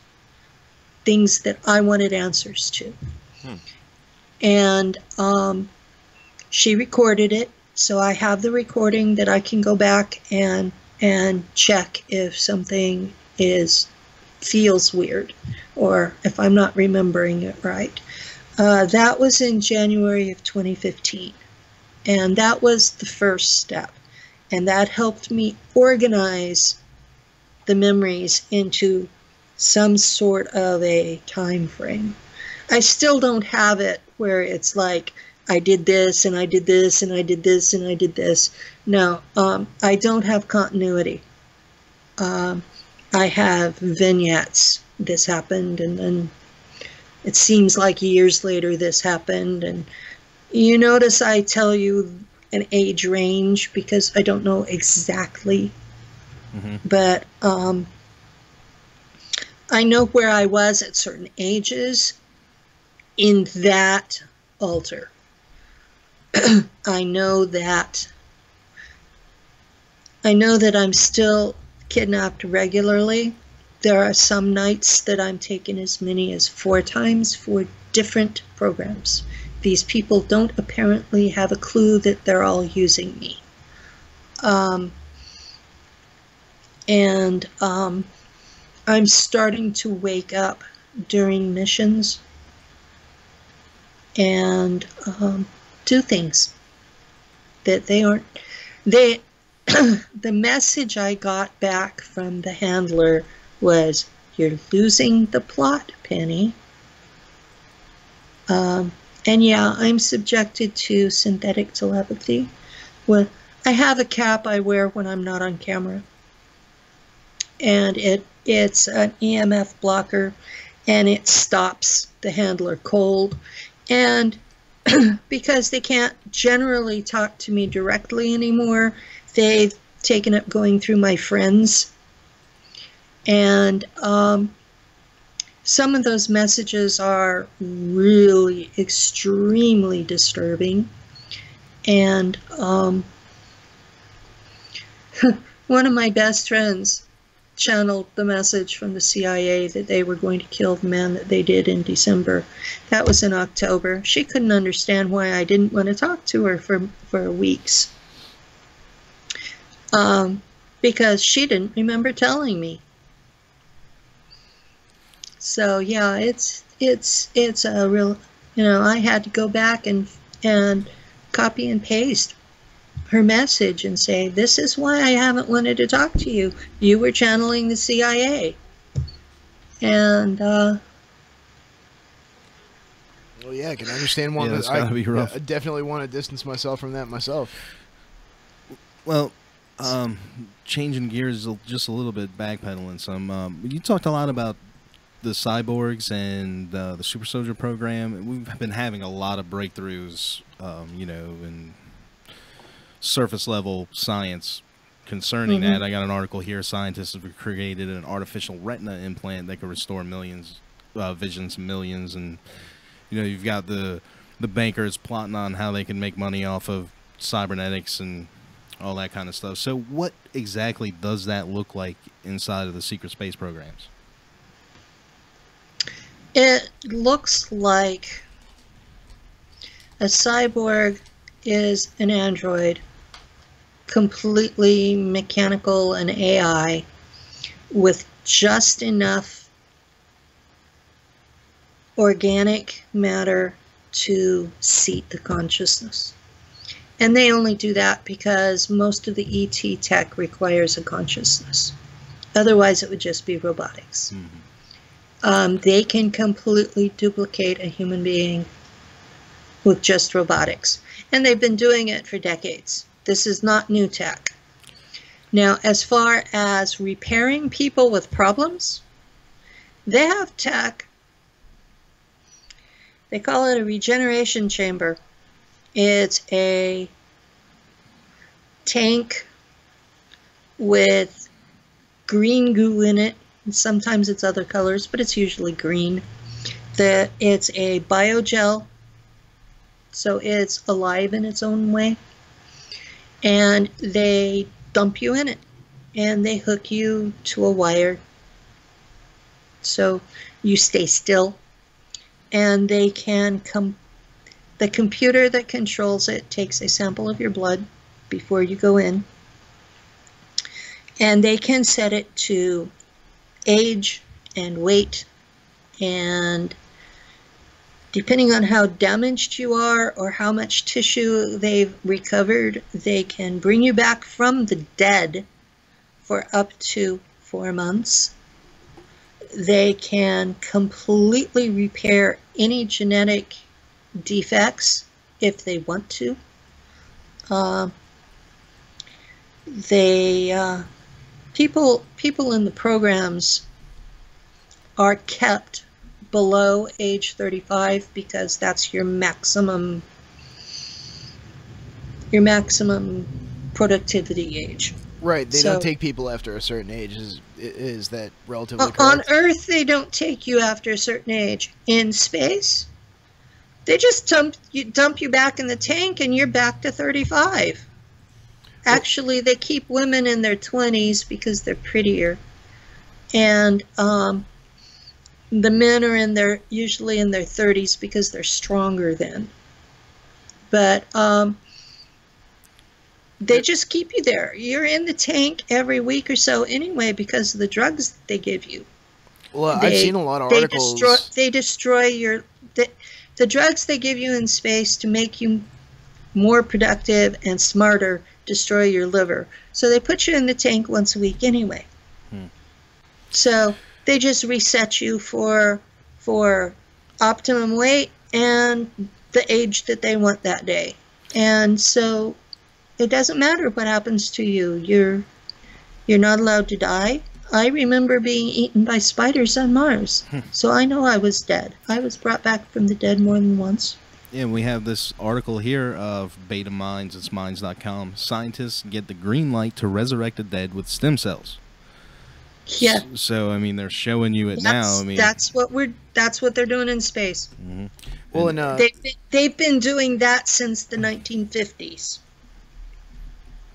Things that I wanted answers to. And she recorded it, so I have the recording that I can go back and check if something feels weird, or if I'm not remembering it right. That was in January of 2015, and that was the first step, and that helped me organize the memories into some sort of a time frame. I still don't have it where it's like, I did this, and I did this, and I did this, and I did this. No, I don't have continuity. I have vignettes. This happened, and then it seems like years later this happened. And you notice I tell you an age range because I don't know exactly. But I know where I was at certain ages in that altar. I know that I'm still kidnapped regularly. There are some nights that I'm taken as many as 4 times for different programs. These people don't apparently have a clue that they're all using me. I'm starting to wake up during missions and do things that they aren't. The message I got back from the handler was, "You're losing the plot, Penny." And yeah, I'm subjected to synthetic telepathy. Well, I have a cap I wear when I'm not on camera, and it's an EMF blocker, and it stops the handler cold. And because they can't generally talk to me directly anymore, they've taken up going through my friends. And some of those messages are really extremely disturbing. And one of my best friends channeled the message from the CIA that they were going to kill the man that they did in December. That was in October. She couldn't understand why I didn't want to talk to her for weeks. Because she didn't remember telling me. So yeah, it's a real, you know, I had to go back and copy and paste her message and say, this is why I haven't wanted to talk to you. You were channeling the CIA. And well, yeah, I can understand one. Yeah, that's gotta be rough. I definitely want to distance myself from that myself. Well, changing gears just a little bit, backpedaling some. You talked a lot about the cyborgs and the super soldier program. We've been having a lot of breakthroughs, you know, in surface level science concerning that. I got an article here. Scientists have created an artificial retina implant that can restore millions visions, millions, and you know, you've got the bankers plotting on how they can make money off of cybernetics and all that kind of stuff. So what exactly does that look like inside of the secret space programs? It looks like a cyborg is an android completely mechanical and AI with just enough organic matter to seat the consciousness. And they only do that because most of the ET tech requires a consciousness. Otherwise, it would just be robotics. They can completely duplicate a human being with just robotics. And they've been doing it for decades. This is not new tech. Now, as far as repairing people with problems, they have tech. They call it a regeneration chamber. It's a tank with green goo in it. Sometimes it's other colors, but it's usually green. It's a biogel, so it's alive in its own way. And they dump you in it, and they hook you to a wire so you stay still. And they can the computer that controls it takes a sample of your blood before you go in, and they can set it to age and weight, and depending on how damaged you are or how much tissue they've recovered, they can bring you back from the dead for up to 4 months. They can completely repair any genetic defects if they want to. People in the programs are kept below age 35 because that's your maximum productivity age. Right, they don't take people after a certain age. Is that relatively correct? On Earth, they don't take you after a certain age. In space, they just dump you back in the tank and you're back to 35. Actually, they keep women in their 20s because they're prettier. And the men are usually in their 30s because they're stronger then. But they just keep you there. You're in the tank every week or so anyway because of the drugs they give you. Well, I've seen a lot of articles. They destroy the drugs they give you in space to make you more productive and smarter, destroy your liver. So they put you in the tank once a week anyway. So they just reset you for optimum weight and the age that they want that day. And so it doesn't matter what happens to you. You're not allowed to die. I remember being eaten by spiders on Mars. So I know I was dead. I was brought back from the dead more than once. Yeah, and we have this article here of Beta Minds, it's minds.com. Scientists get the green light to resurrect the dead with stem cells. Yeah. So I mean, they're showing you it now. I mean, that's what they're doing in space. Well, and they've been doing that since the 1950s.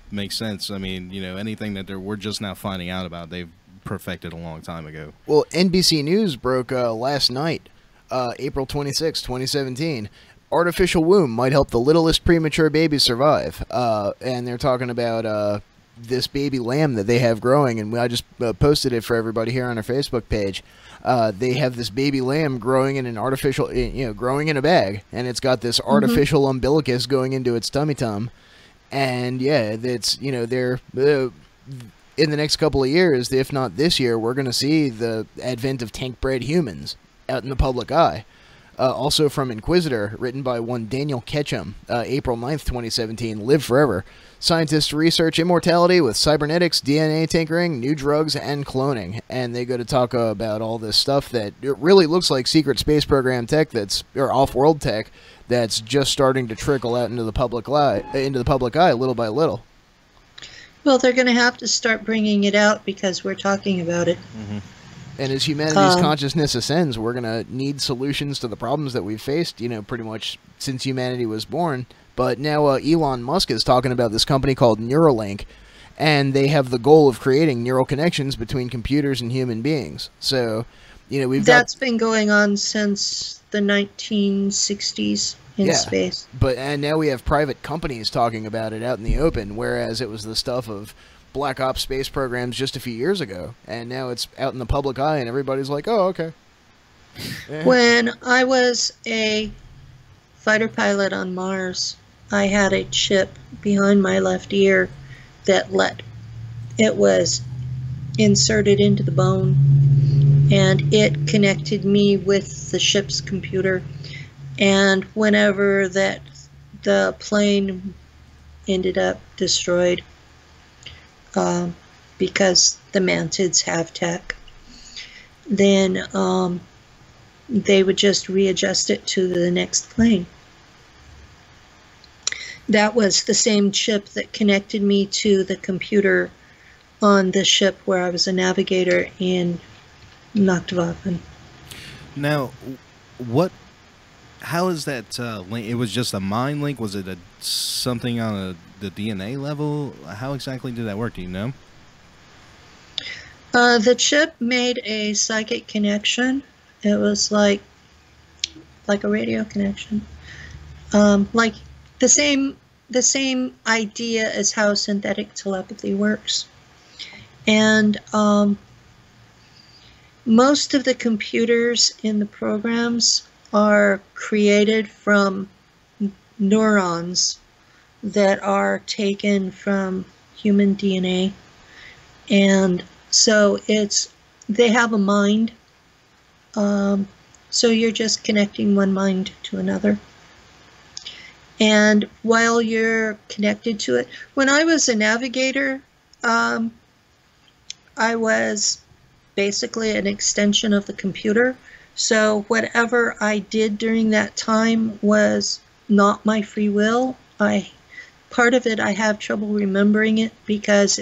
Makes sense. I mean, you know, anything that we're just now finding out about, they've perfected a long time ago. Well, NBC News broke last night, April 26, 2017. Artificial womb might help the littlest premature babies survive. And they're talking about this baby lamb that they have growing, and I just posted it for everybody here on our Facebook page. They have this baby lamb growing in an artificial, growing in a bag, and it's got this artificial umbilicus going into its tummy tum. And yeah, it's, they're in the next couple of years, if not this year, we're going to see the advent of tank-bred humans out in the public eye. Also from Inquisitor, written by one Daniel Ketchum, April 9th, 2017, Live Forever. Scientists research immortality with cybernetics, DNA tinkering, new drugs, and cloning. And they go to talk about all this stuff that it really looks like secret space program tech or off-world tech that's just starting to trickle out into the public eye little by little. Well, they're going to have to start bringing it out because we're talking about it. And as humanity's consciousness ascends, we're going to need solutions to the problems that we've faced, pretty much since humanity was born. But now Elon Musk is talking about this company called Neuralink, and they have the goal of creating neural connections between computers and human beings. So, that's been going on since the 1960s. in space. And now we have private companies talking about it out in the open, whereas it was the stuff of Black Ops space programs just a few years ago, and now it's out in the public eye, and everybody's like, "Oh, okay." When I was a fighter pilot on Mars, I had a chip behind my left ear that it was inserted into the bone, and it connected me with the ship's computer. And whenever the plane ended up destroyed, because the Mantids have tech, then they would just readjust it to the next plane. That was the same chip that connected me to the computer on the ship where I was a navigator in Nachtwaffen. Now, how is that link? It was just a mind link? Was it something on the DNA level? How exactly did that work? Do you know? The chip made a psychic connection. It was like a radio connection. Like the same idea as how synthetic telepathy works. And most of the computers in the programs are created from neurons that are taken from human DNA. And so they have a mind. So you're just connecting one mind to another. And while you're connected to it, when I was a navigator, I was basically an extension of the computer. So whatever I did during that time was not my free will. Part of it, I have trouble remembering it because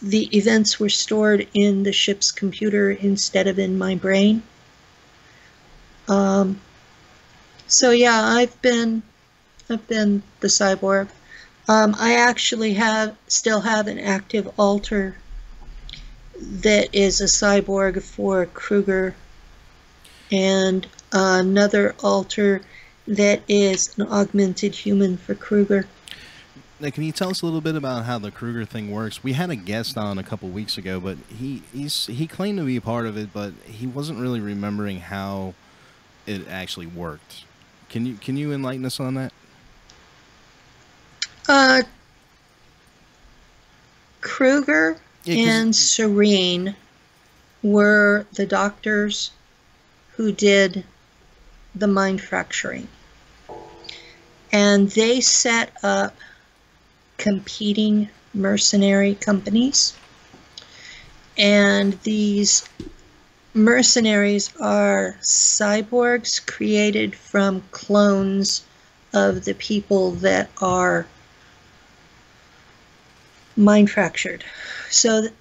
the events were stored in the ship's computer instead of in my brain. So yeah, I've been the cyborg. I actually still have an active alter that is a cyborg for Kruger, and another alter that is an augmented human for Kruger. Now, can you tell us a little bit about how the Kruger thing works? We had a guest on a couple weeks ago, but he claimed to be a part of it, but he wasn't really remembering how it actually worked. Can you enlighten us on that? Kruger and Serene were the doctors who did the mind fracturing. And they set up competing mercenary companies. And these mercenaries are cyborgs created from clones of the people that are mind fractured. So that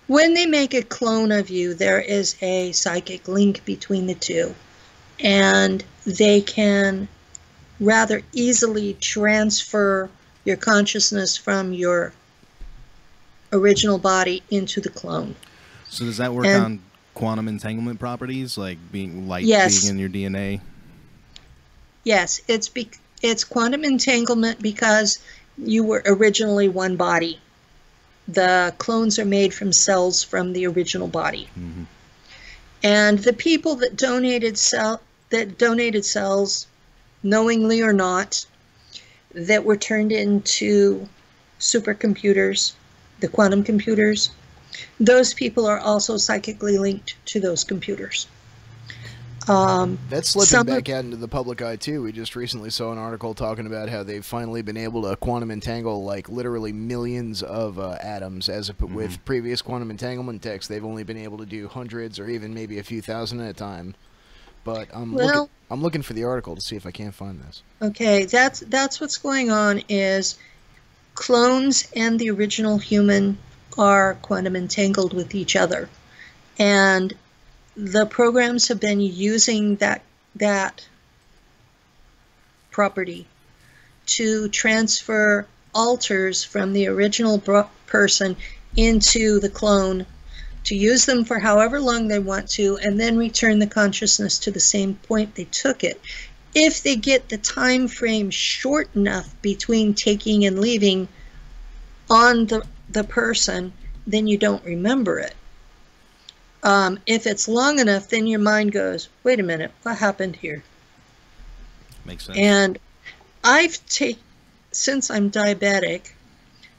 when they make a clone of you, there is a psychic link between the two, and they can rather easily transfer your consciousness from your original body into the clone. So does that work on quantum entanglement properties, like being being in your DNA? Yes, it's quantum entanglement because you were originally one body. The clones are made from cells from the original body. Mm-hmm. And the people that donated cells, knowingly or not, that were turned into supercomputers, the quantum computers, those people are also psychically linked to those computers. That's slipping back out into the public eye too. We just recently saw an article talking about how they've finally been able to quantum entangle like literally millions of atoms, as if with previous quantum entanglement techs they've only been able to do hundreds or even maybe a few thousand at a time. But I'm looking for the article to see if I can't find this. Okay, that's what's going on. Is clones and the original human are quantum entangled with each other, and the programs have been using that property to transfer alters from the original person into the clone, to use them for however long they want to, and then return the consciousness to the same point they took it. if they get the time frame short enough between taking and leaving on the person, then you don't remember it. If it's long enough, then your mind goes, wait a minute, what happened here? Makes sense. And since I'm diabetic,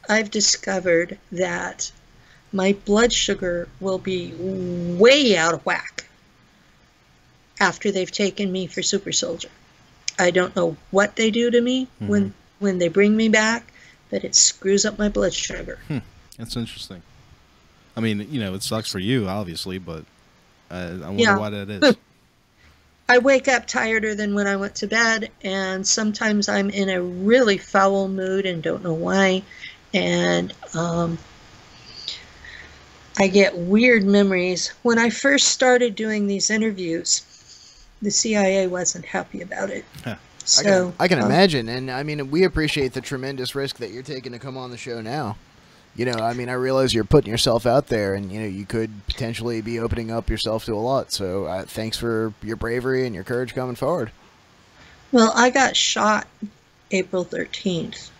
I've discovered that my blood sugar will be way out of whack after they've taken me for super soldier. I don't know what they do to me when they bring me back, but it screws up my blood sugar. That's interesting. I mean, you know, it sucks for you, obviously, but I wonder why that is. I wake up tireder than when I went to bed, and sometimes I'm in a really foul mood and don't know why. And I get weird memories. When I first started doing these interviews, the CIA wasn't happy about it. So I can imagine, and I mean, we appreciate the tremendous risk that you're taking to come on the show now. You know, I mean, I realize you're putting yourself out there, and, you know, you could potentially be opening up yourself to a lot. So thanks for your bravery and your courage coming forward. Well, I got shot April 13th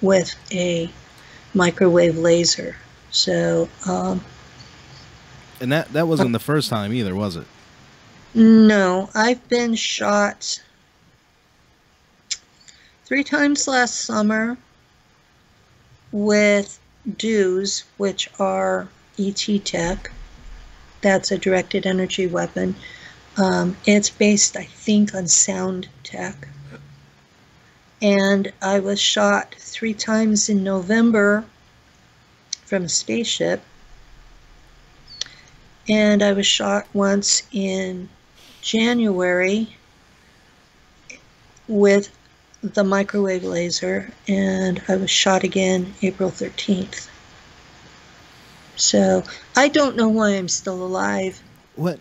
with a microwave laser. So, and that wasn't the first time either, was it? No, I've been shot 3 times last summer with DEWs, which are ET tech. That's a directed energy weapon. It's based, I think, on sound tech. And I was shot 3 times in November from a spaceship. And I was shot once in January with the microwave laser, and I was shot again April 13th. So I don't know why I'm still alive. What?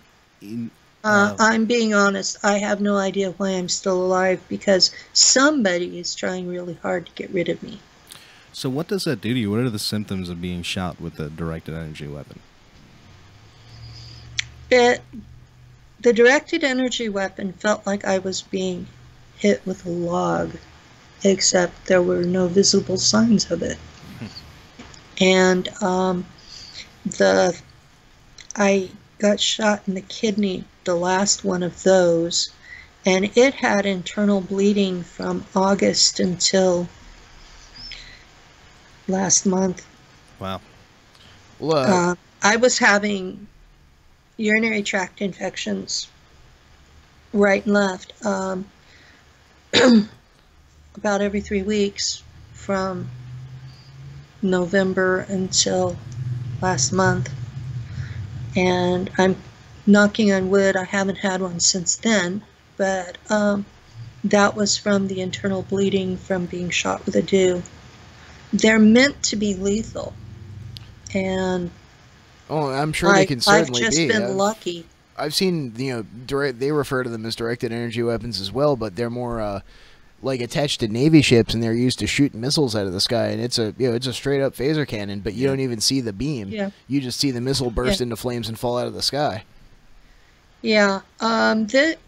I'm being honest. I have no idea why I'm still alive, because somebody is trying really hard to get rid of me. So what does that do to you? What are the symptoms of being shot with a directed energy weapon? The directed energy weapon felt like I was being hit with a log, except there were no visible signs of it. And I got shot in the kidney, the last one of those, and it had internal bleeding from August until last month. Wow. I was having urinary tract infections right and left about every 3 weeks from November until last month, and I'm knocking on wood, I haven't had one since then, but that was from the internal bleeding from being shot with a DEW. They're meant to be lethal, and I'm sure they can certainly be. I've just been lucky. I've seen, you know, they refer to them as directed energy weapons as well, but they're more like attached to Navy ships, and they're used to shoot missiles out of the sky. And it's a straight up phaser cannon, but you don't even see the beam. Yeah. You just see the missile burst into flames and fall out of the sky. Yeah.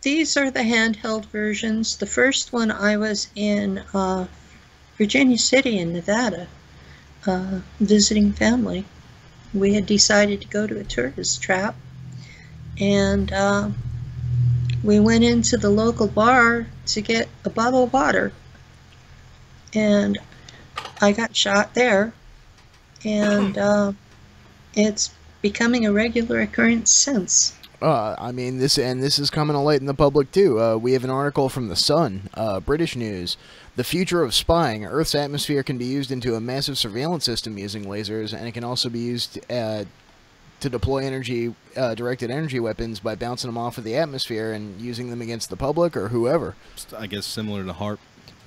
These are the handheld versions. The first one, I was in Virginia City in Nevada, visiting family. We had decided to go to a tourist trap, and we went into the local bar to get a bottle of water, and I got shot there, and it's becoming a regular occurrence since. I mean, this is coming to light in the public too. We have an article from The Sun, British news. The future of spying. Earth's atmosphere can be used into a massive surveillance system using lasers, and it can also be used to deploy directed energy weapons by bouncing them off of the atmosphere and using them against the public or whoever. I guess similar to HARP.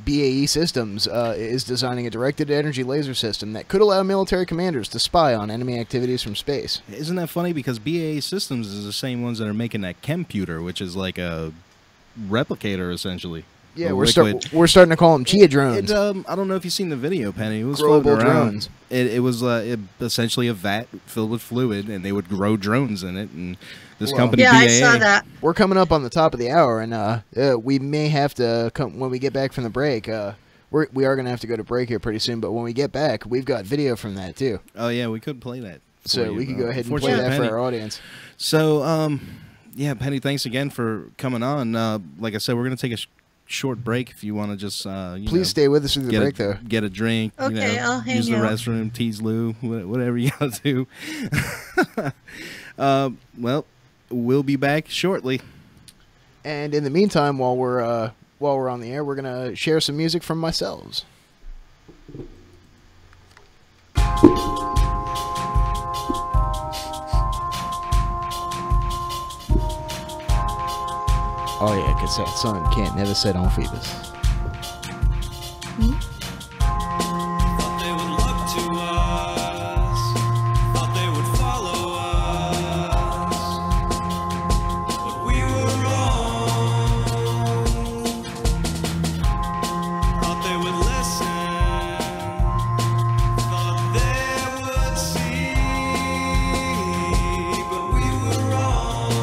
BAE Systems is designing a directed energy laser system that could allow military commanders to spy on enemy activities from space. Isn't that funny? Because BAE Systems is the same ones that are making that computer, which is like a replicator, essentially. Yeah, the we're liquid. we're starting to call them chia drones. I don't know if you've seen the video, Penny. It was Growable floating around. drones. It was essentially a vat filled with fluid, and they would grow drones in it. And this company, Yeah, BAA, I saw that. We're coming up on the top of the hour, and we may have to come when we get back from the break. We are going to have to go to break here pretty soon, but when we get back, we've got video from that too. Oh yeah, we could play that. So we could go ahead and play that for our audience. So yeah, Penny, thanks again for coming on. Like I said, we're going to take a short break. If you want to just please stay with us through the break, though. Get a drink. Okay, I'll hang use the out. restroom, tease Lou, whatever you got to do. Well, we'll be back shortly. And in the meantime, while we're on the air, we're gonna share some music from myself. Oh yeah, cause that sun can't never set on Phoebus. Thought they would look to us, thought they would follow us, but we were wrong. Thought they would listen, thought they would see, but we were wrong.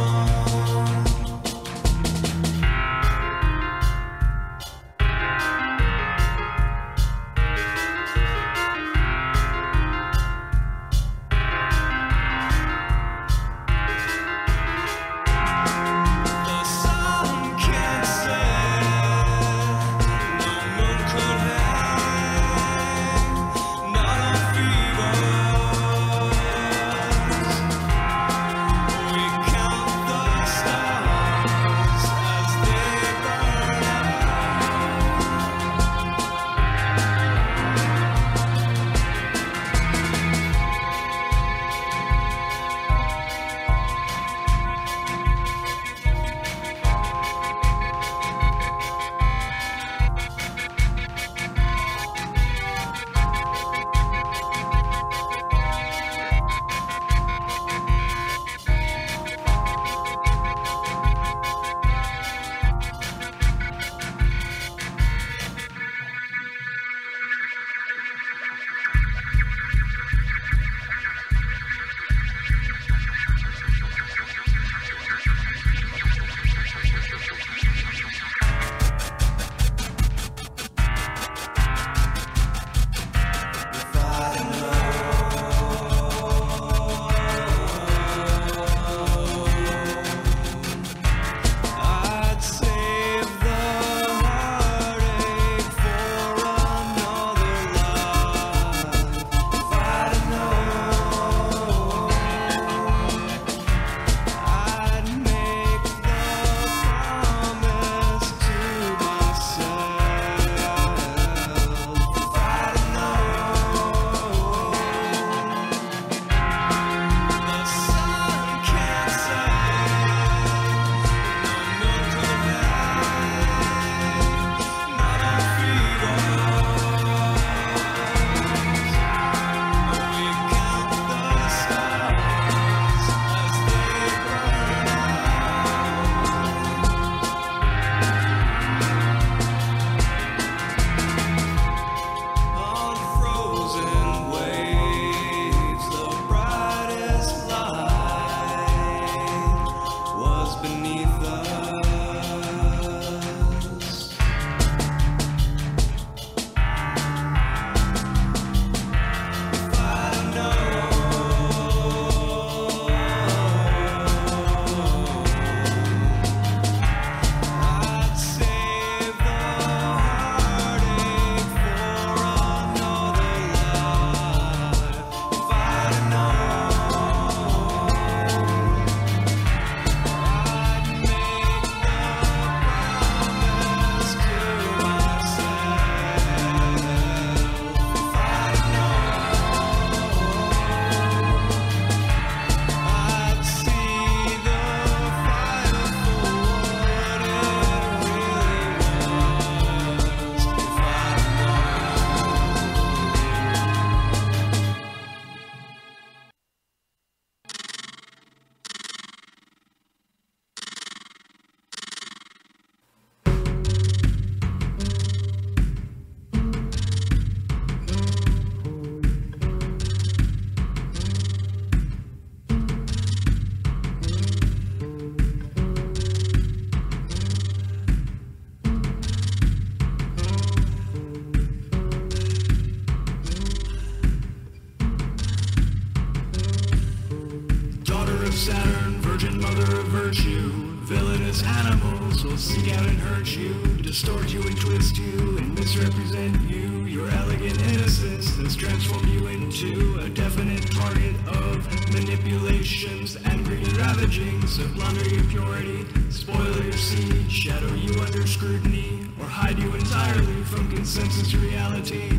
animals will seek out and hurt you, distort you and twist you, and misrepresent you. Your elegant innocence that's transformed you into a definite target of manipulations and greedy ravagings that plunder your purity, spoil your seed, shadow you under scrutiny, or hide you entirely from consensus reality.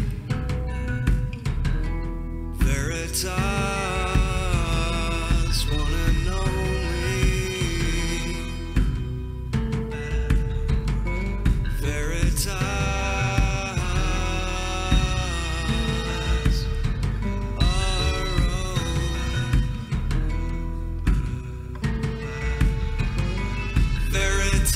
Veritas, one and only. Veritas, our own. Veritas.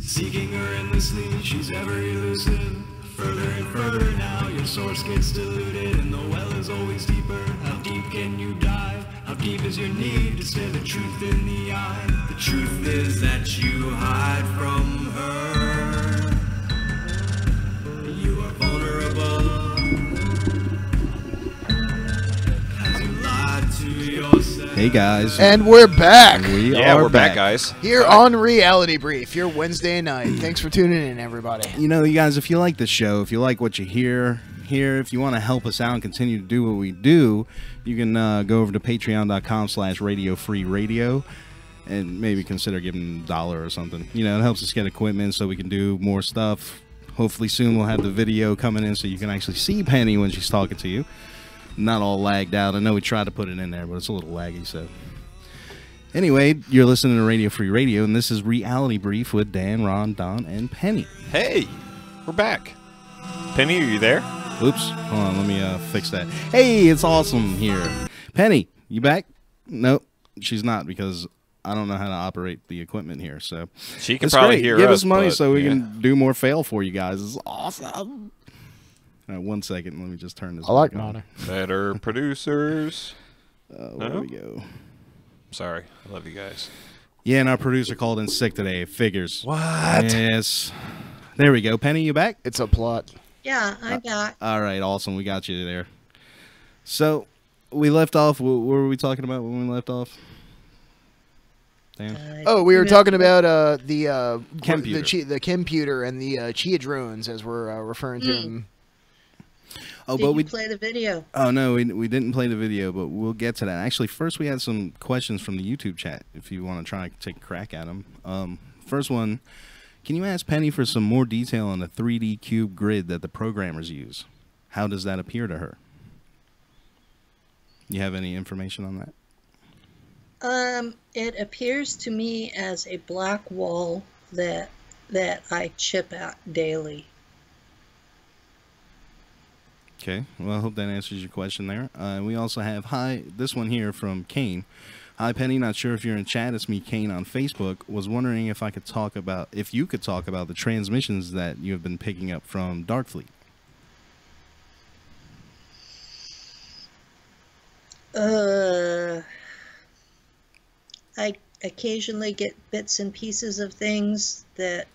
Seeking her endlessly, she's ever elusive. Further and further now, your source gets diluted, and the well is always deeper. How deep can you dive? How deep is your need to stare the truth in the eye? The truth is that you hide from her. You are vulnerable. As you lie to yourself. Hey guys, And we're back We're back, guys. here on Reality Brief, your Wednesday night. Thanks for tuning in, everybody. You know, you guys, if you like the show, if you like what you hear here, if you want to help us out and continue to do what we do, you can go over to patreon.com/radiofreeradio and maybe consider giving $1 or something. You know, it helps us get equipment so we can do more stuff. Hopefully soon we'll have the video coming in so you can actually see Penny when she's talking to you. Not all lagged out. I know we tried to put it in there, but it's a little laggy, so... Anyway, you're listening to Radio Free Radio, and this is Reality Brief with Dan, Ron, Don, and Penny. Hey, we're back. Penny, are you there? Oops. Hold on, let me fix that. Hey, it's awesome here. Penny, you back? Nope, she's not, because I don't know how to operate the equipment here, so... She can It's probably great. hear Give us, us money but, so we yeah. can do more fail for you guys. It's awesome. All right, 1 second. Let me just turn this I like back on. money. Better producers. Where No? we go? Sorry, I love you guys. Yeah, and our producer called in sick today. Figures. What? Yes. There we go. Penny, you back? It's a plot. Yeah, I'm back. All right, awesome. We got you there. So, we left off. What were we talking about when we left off? Dan? Oh, we were talking about the Computer. the computer and the Chia drones, as we're referring to them. Oh, Did but you we play the video? Oh no, we didn't play the video, but we'll get to that. Actually, first we had some questions from the YouTube chat. If you want to try to take a crack at them. First one, can you ask Penny for some more detail on the 3D cube grid that the programmers use? How does that appear to her? You have any information on that? It appears to me as a black wall that I chip at daily. Okay, well, I hope that answers your question there. We also have, this one here from Kane. Hi, Penny, not sure if you're in chat. It's me, Kane, on Facebook. Was wondering if you could talk about the transmissions that you have been picking up from Darkfleet. I occasionally get bits and pieces of things that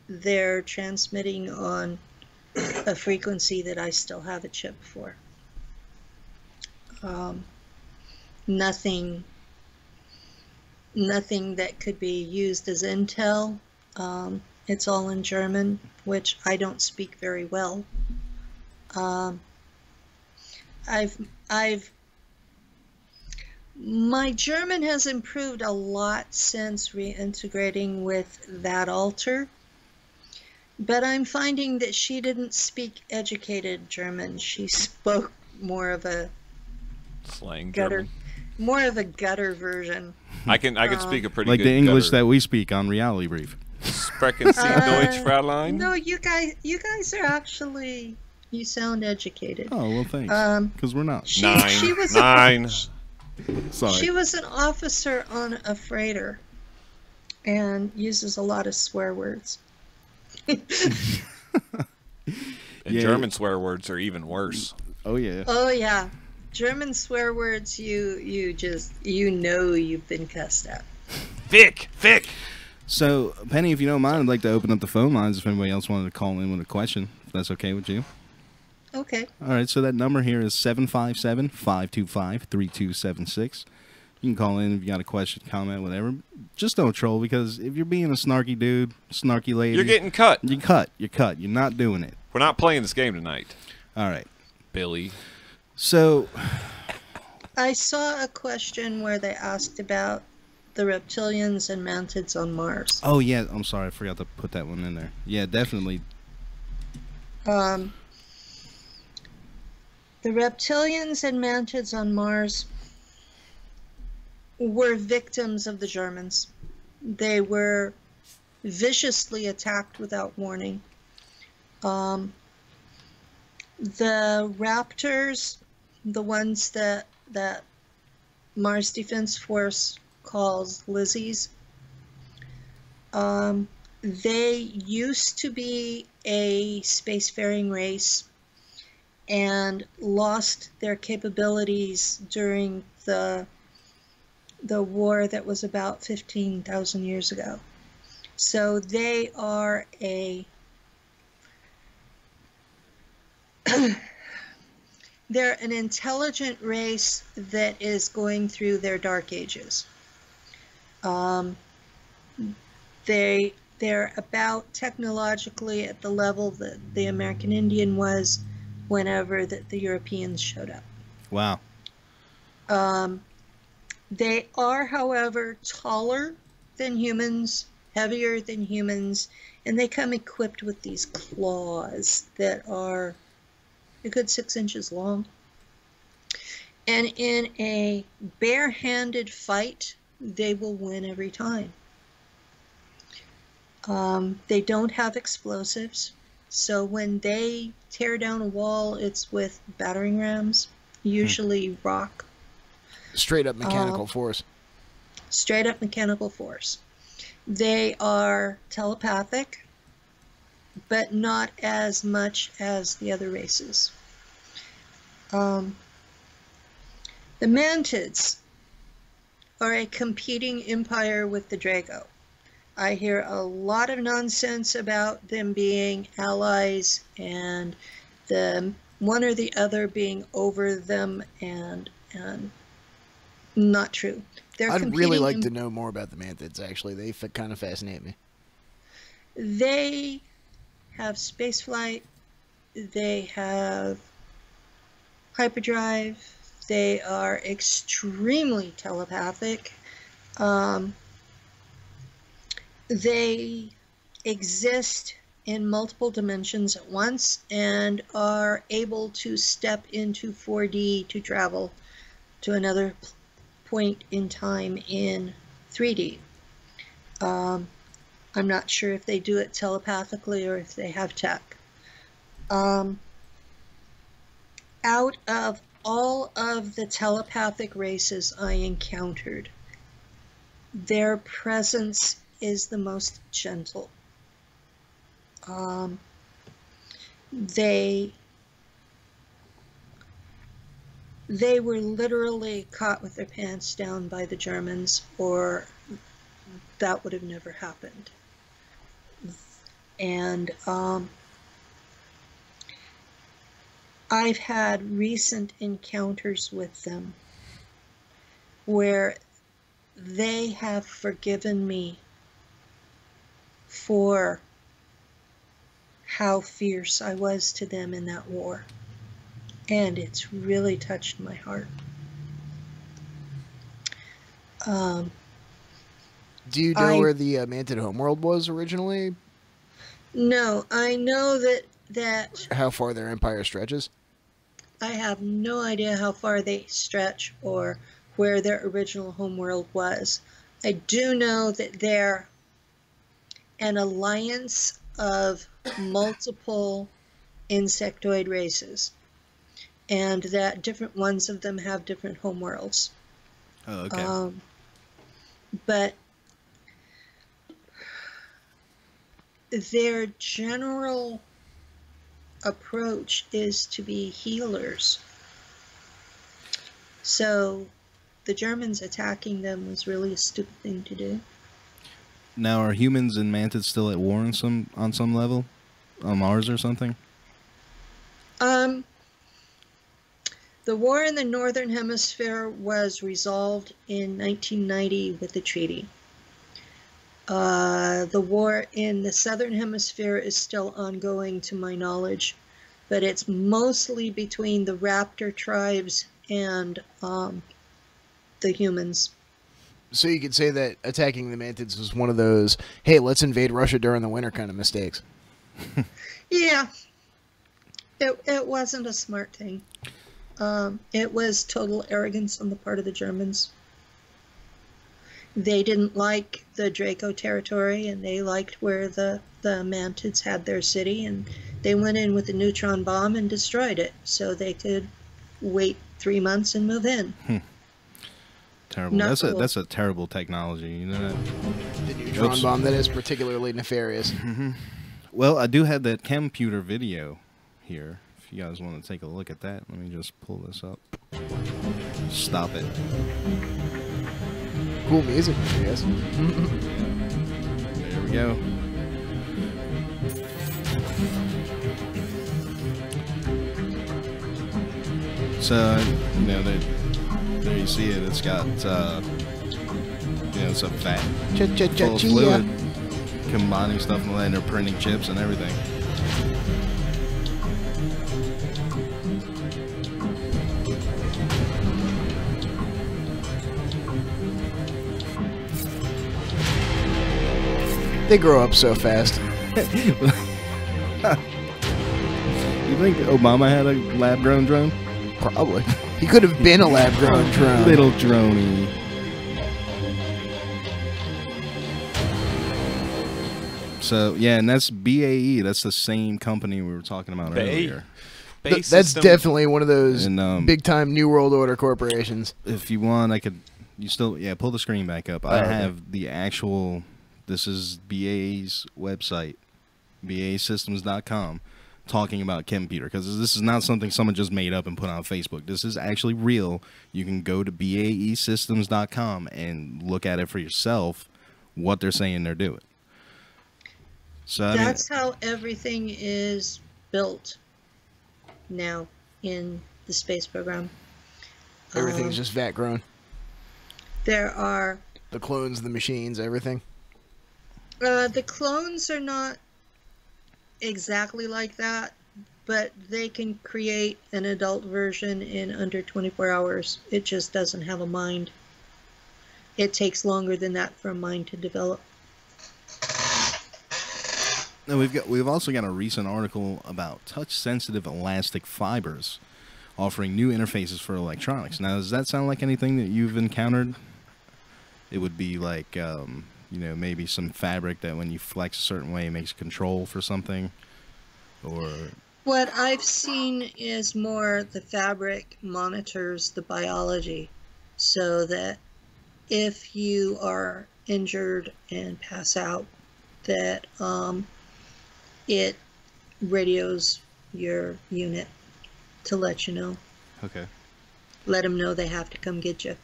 they're transmitting on a frequency that I still have a chip for. Nothing that could be used as intel. It's all in German, which I don't speak very well. My German has improved a lot since reintegrating with that altar, but I'm finding that she didn't speak educated German. She spoke more of a Slang gutter, German. more of a gutter version. I can speak a pretty Like good the English gutter. that we speak on Reality Brief. Sprechen Sie Deutsch, Fräulein? No, you guys are actually, you sound educated. Oh, well, thanks. Because we're not. She was Nine. Sorry. She was an officer on a freighter, and uses a lot of swear words. And Yeah. German swear words are even worse. Oh yeah. Oh yeah, German swear words. You just you've been cussed at. Vic. So, Penny, if you don't mind, I'd like to open up the phone lines if anybody else wanted to call in with a question, if that's okay with you. Okay. All right, so that number here is 757-525-3276. You can call in if you got a question, comment, whatever. Just don't troll, because if you're being a snarky dude, snarky lady... You're getting cut. You're cut. You're not doing it. We're not playing this game tonight. All right. Billy. So... I saw a question where they asked about the reptilians and mantids on Mars. Oh, yeah. I'm sorry. I forgot to put that one in there. Yeah, definitely. The reptilians and mantids on Mars were victims of the Germans. They were viciously attacked without warning. The Raptors, the ones that Mars Defense Force calls Lizzies, they used to be a spacefaring race and lost their capabilities during the war that was about 15,000 years ago. So they are they're an intelligent race that is going through their dark ages. They're about technologically at the level that the American Indian was whenever the Europeans showed up. Wow. They are, however, taller than humans, heavier than humans, and they come equipped with these claws that are a good 6 inches long. And in a bare-handed fight, they will win every time. They don't have explosives, so when they tear down a wall, it's with battering rams, usually rock. Straight up mechanical force. Straight up mechanical force. They are telepathic, but not as much as the other races. The Mantids are a competing empire with the Drago. I hear a lot of nonsense about them being allies and the one or the other being over them, and not true. I'd really like to know more about the Mantids, actually. They kind of fascinate me. They have spaceflight. They have hyperdrive. They are extremely telepathic. They exist in multiple dimensions at once and are able to step into 4D to travel to another point in time in 3D. I'm not sure if they do it telepathically or if they have tech. Out of all of the telepathic races I encountered, their presence is the most gentle. They were literally caught with their pants down by the Germans, or that would have never happened. And I've had recent encounters with them where they have forgiven me for how fierce I was to them in that war. And it's really touched my heart. Do you know where the Mantid homeworld was originally? No, I know that... How far their empire stretches? I have no idea how far they stretch or where their original homeworld was. I do know that they're an alliance of multiple insectoid races, and that different ones of them have different homeworlds. Oh, okay. But their general approach is to be healers. So the Germans attacking them was really a stupid thing to do. Now, are humans and Mantids still at war on some level? On Mars or something? The war in the Northern Hemisphere was resolved in 1990 with the treaty. The war in the Southern Hemisphere is still ongoing to my knowledge, but it's mostly between the raptor tribes and the humans. So you could say that attacking the Mantids was one of those, hey, let's invade Russia during the winter kind of mistakes. Yeah. It wasn't a smart thing. It was total arrogance on the part of the Germans. They didn't like the Draco territory, and they liked where the Mantids had their city, and they went in with a neutron bomb and destroyed it, so they could wait 3 months and move in. Terrible. Not That's cool. that's a terrible technology. You know that? The neutron bomb, that is particularly nefarious. Well, I do have that computer video here. If you guys want to take a look at that, let me just pull this up. Stop it. Cool music, I guess. There we go. So, you know, there you see it. It's got, you know, it's a vat full of fluid, combining stuff and they're printing chips and everything. They grow up so fast. You think Obama had a lab-grown drone? Probably. He could have been a lab-grown drone. Little droney. So, yeah, and that's BAE. That's the same company we were talking about earlier. That's definitely one of those And, big-time New World Order corporations. If you want, I could... You still... Yeah, pull the screen back up. I have the actual... This is BAE's website, BAEsystems.com, talking about computer, because this is not something someone just made up and put on Facebook. This is actually real. You can go to BAEsystems.com and look at it for yourself, what they're saying they're doing. So That's how everything is built now in the space program. Everything's just vat-grown. There are... The clones, the machines, everything. The clones are not exactly like that, but they can create an adult version in under 24 hours. It just doesn't have a mind. It takes longer than that for a mind to develop. Now we've also got a recent article about touch-sensitive elastic fibers offering new interfaces for electronics. Now, does that sound like anything that you've encountered? It would be like... you know, maybe some fabric that when you flex a certain way makes control for something, or... What I've seen is more the fabric monitors the biology, so that if you are injured and pass out, that it radios your unit to let you know. Okay. Let them know they have to come get you.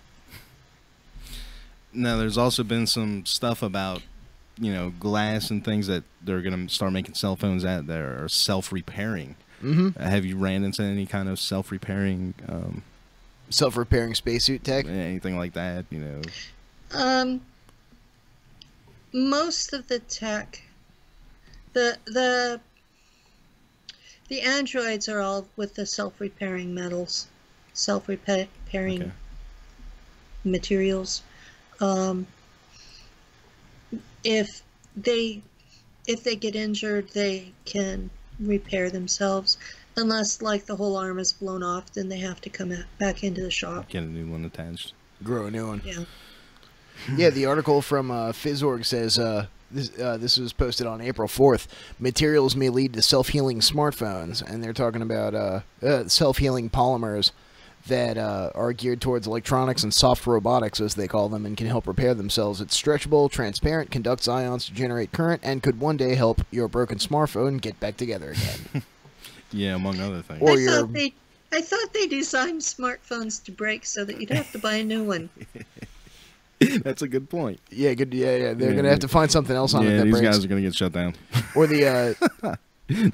Now, there's also been some stuff about, you know, glass and things that they're going to start making cell phones that are self-repairing. Mm-hmm. Have you ran into any kind of self-repairing... self-repairing spacesuit tech? Anything like that, you know? Most of the tech... The androids are all with the self-repairing metals. Self-repairing materials. If they get injured, they can repair themselves, unless like the whole arm is blown off, then they have to come back into the shop. Get a new one attached. Grow a new one. Yeah. Yeah, the article from Fizzorg says this was posted on April 4th. Materials may lead to self-healing smartphones, and they're talking about self-healing polymers that are geared towards electronics and soft robotics, as they call them, and can help repair themselves. It's stretchable, transparent, conducts ions to generate current, and could one day help your broken smartphone get back together again. Yeah, among other things. Or I thought they designed smartphones to break so that you'd have to buy a new one. That's a good point. Yeah, good. Yeah. They're gonna have to find something else on it that these breaks. guys are gonna get shut down. Or the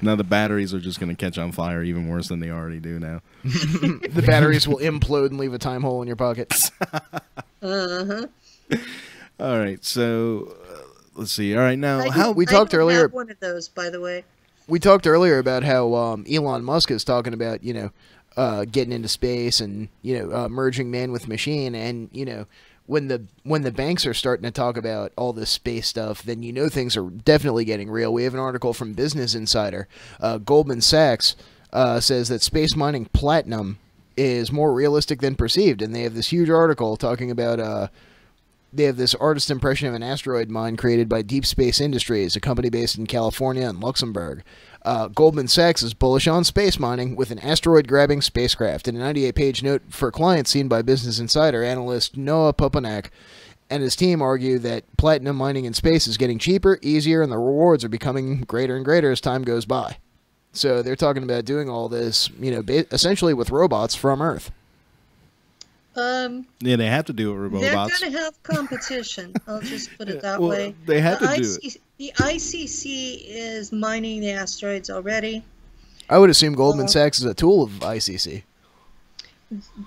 now the batteries are just gonna catch on fire even worse than they already do now. the batteries will implode and leave a time hole in your pocket. Uh-huh. All right, so let's see. All right, now we talked earlier. Have one of those, by the way. We talked earlier about how Elon Musk is talking about getting into space and merging man with machine, and when the banks are starting to talk about all this space stuff, then things are definitely getting real. We have an article from Business Insider. Goldman Sachs says that space mining platinum is more realistic than perceived, and they have this huge article talking about they have this artist impression of an asteroid mine created by Deep Space Industries, a company based in California and Luxembourg. Goldman Sachs is bullish on space mining with an asteroid-grabbing spacecraft. In a 98-page note for clients seen by Business Insider, analyst Noah Popanak and his team argue that platinum mining in space is getting cheaper, easier, and the rewards are becoming greater and greater as time goes by. So they're talking about doing all this, essentially with robots from Earth. Yeah, they have to do it with robots. They're going to have competition. I'll just put it that way. They have to do it. The ICC is mining the asteroids already. I would assume Goldman Sachs is a tool of ICC.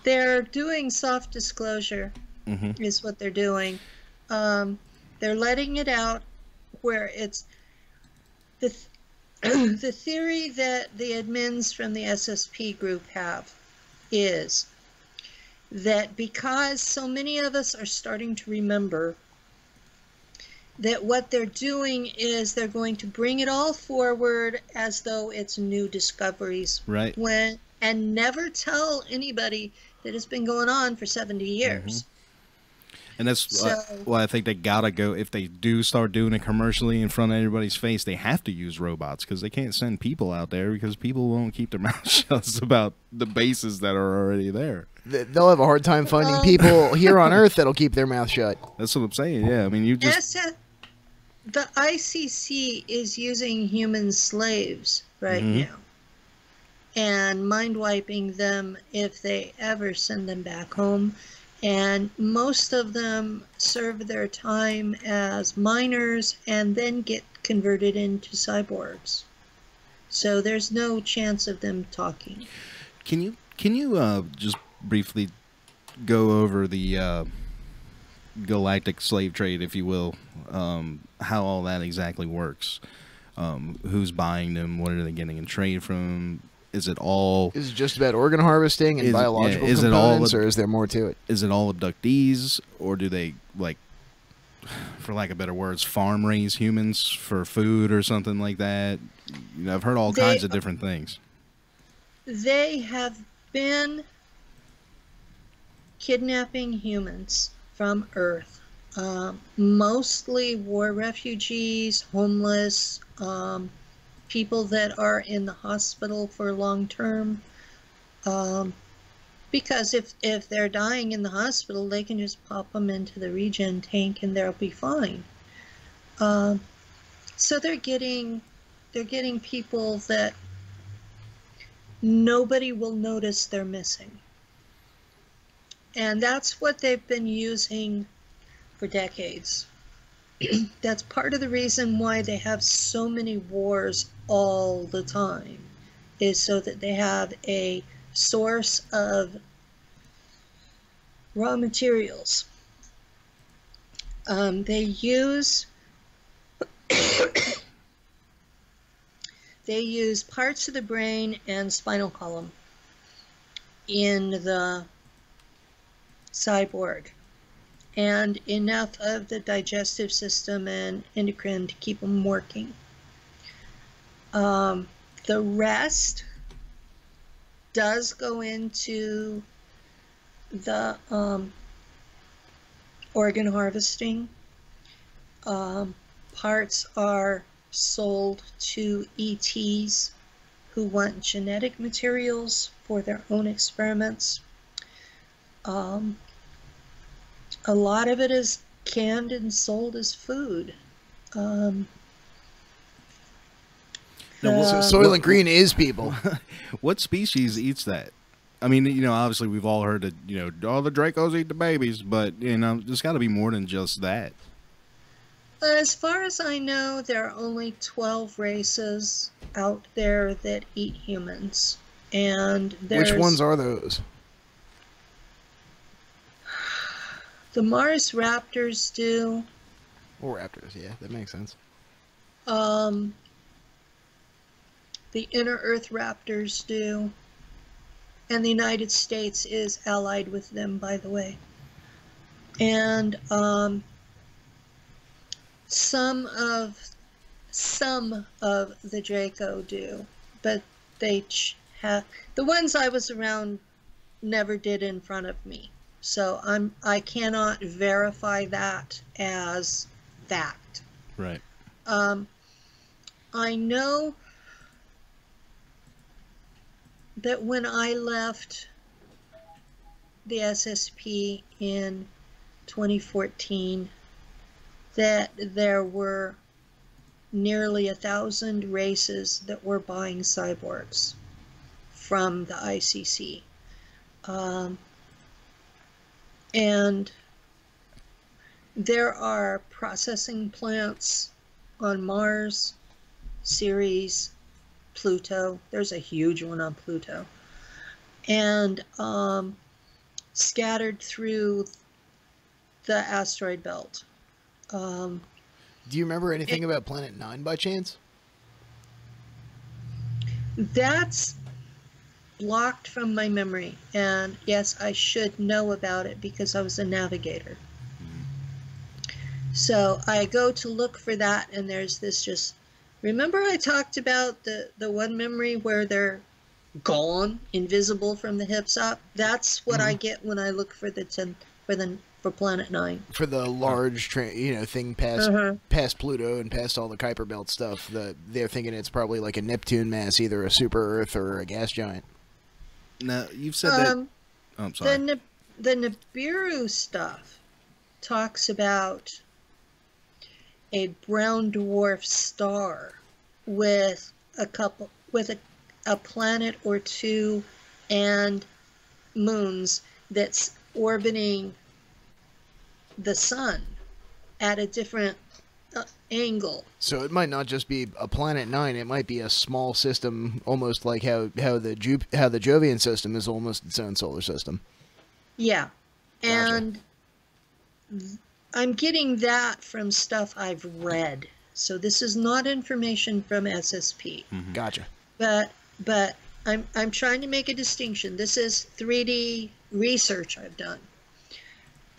They're doing soft disclosure, is what they're doing. They're letting it out where it's the theory that the admins from the SSP group have is that because so many of us are starting to remember that what they're doing is they're going to bring it all forward as though it's new discoveries. Right. And never tell anybody that it's been going on for 70 years. And that's why I think they gotta go. If they do start doing it commercially in front of everybody's face, they have to use robots because they can't send people out there because people won't keep their mouths shut about the bases that are already there. They'll have a hard time finding people here on Earth that'll keep their mouth shut. That's what I'm saying. Yeah, I mean, you just the ICC is using human slaves right now and mind wiping them if they ever send them back home. And most of them serve their time as miners and then get converted into cyborgs. So there's no chance of them talking. Can you just briefly go over the galactic slave trade, if you will, how all that exactly works? Who's buying them? What are they getting in trade from? Is it just about organ harvesting and biological components, or is there more to it? Is it all abductees, or do they, like, for lack of better words, farm raise humans for food or something like that? I've heard all kinds of different things. They have been kidnapping humans from Earth, mostly war refugees, homeless, people that are in the hospital for long term, because if they're dying in the hospital, they can just pop them into the regen tank and they'll be fine. So they're getting people that nobody will notice they're missing, and that's what they've been using for decades. That's part of the reason why they have so many wars all the time, is so that they have a source of raw materials. They use parts of the brain and spinal column in the cyborg, and enough of the digestive system and endocrine to keep them working. The rest does go into the organ harvesting. Parts are sold to ETs who want genetic materials for their own experiments. A lot of it is canned and sold as food. So Soylent Green is people. What species eats that? I mean, obviously we've all heard that, all the Dracos eat the babies, but, there's got to be more than just that. As far as I know, there are only 12 races out there that eat humans. And which ones are those? The Mars raptors do. Or raptors, yeah, that makes sense. The inner Earth raptors do. And the United States is allied with them, by the way. And some of the Draco do, but they have the ones I was around never did in front of me, so I cannot verify that as fact. Right. I know that when I left the SSP in 2014, that there were nearly 1,000 races that were buying cyborgs from the ICC. And there are processing plants on Mars, Ceres, Pluto. There's a huge one on Pluto. And scattered through the asteroid belt. Do you remember anything about Planet 9 by chance? That's blocked from my memory. And yes, I should know about it because I was a navigator. So I go to look for that, and there's this just... Remember I talked about the one memory where they're gone, invisible from the hips up? That's what I get when I look for for Planet 9. For the large, thing past Pluto and past all the Kuiper Belt stuff, they're thinking it's probably like a Neptune mass, either a super Earth or a gas giant. Now, you've said that... Oh, I'm sorry. The Nibiru stuff talks about a brown dwarf star with a planet or two and moons that's orbiting the sun at a different angle. So it might not just be a Planet 9, it might be a small system, almost like how the Jovian system is almost its own solar system. Yeah. Gotcha. And I'm getting that from stuff I've read. So this is not information from SSP. Mm-hmm. Gotcha. But I'm trying to make a distinction. This is 3D research I've done.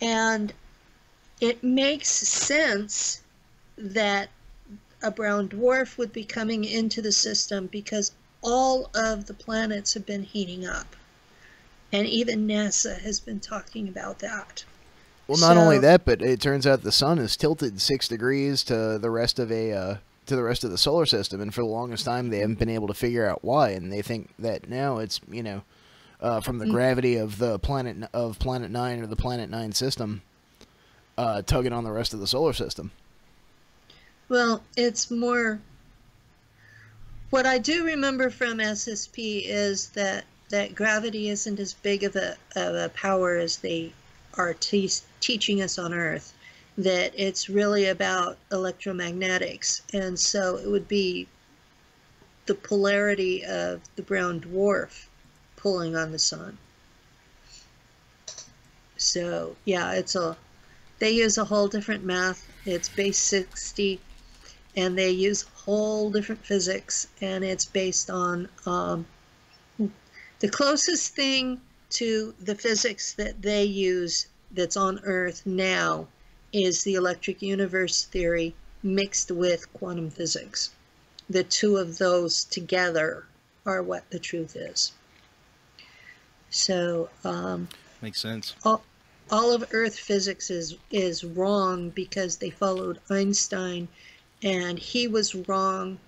And it makes sense that a brown dwarf would be coming into the system because all of the planets have been heating up. And even NASA has been talking about that. Well, not only that, but it turns out the sun is tilted 6 degrees to the rest of the solar system, and for the longest time they haven't been able to figure out why. And they think that now it's from the gravity of Planet 9 or the Planet 9 system tugging on the rest of the solar system. Well, it's more. What I do remember from SSP is that gravity isn't as big of a power as they are teaching us on Earth, that it's really about electromagnetics, and so it would be the polarity of the brown dwarf pulling on the sun. So yeah, they use a whole different math. It's base 60, and they use whole different physics, and it's based on the closest thing to the physics that they use that's on Earth now is the electric universe theory mixed with quantum physics. The two of those together are what the truth is. So makes sense. All of Earth physics is wrong because they followed Einstein, and he was wrong.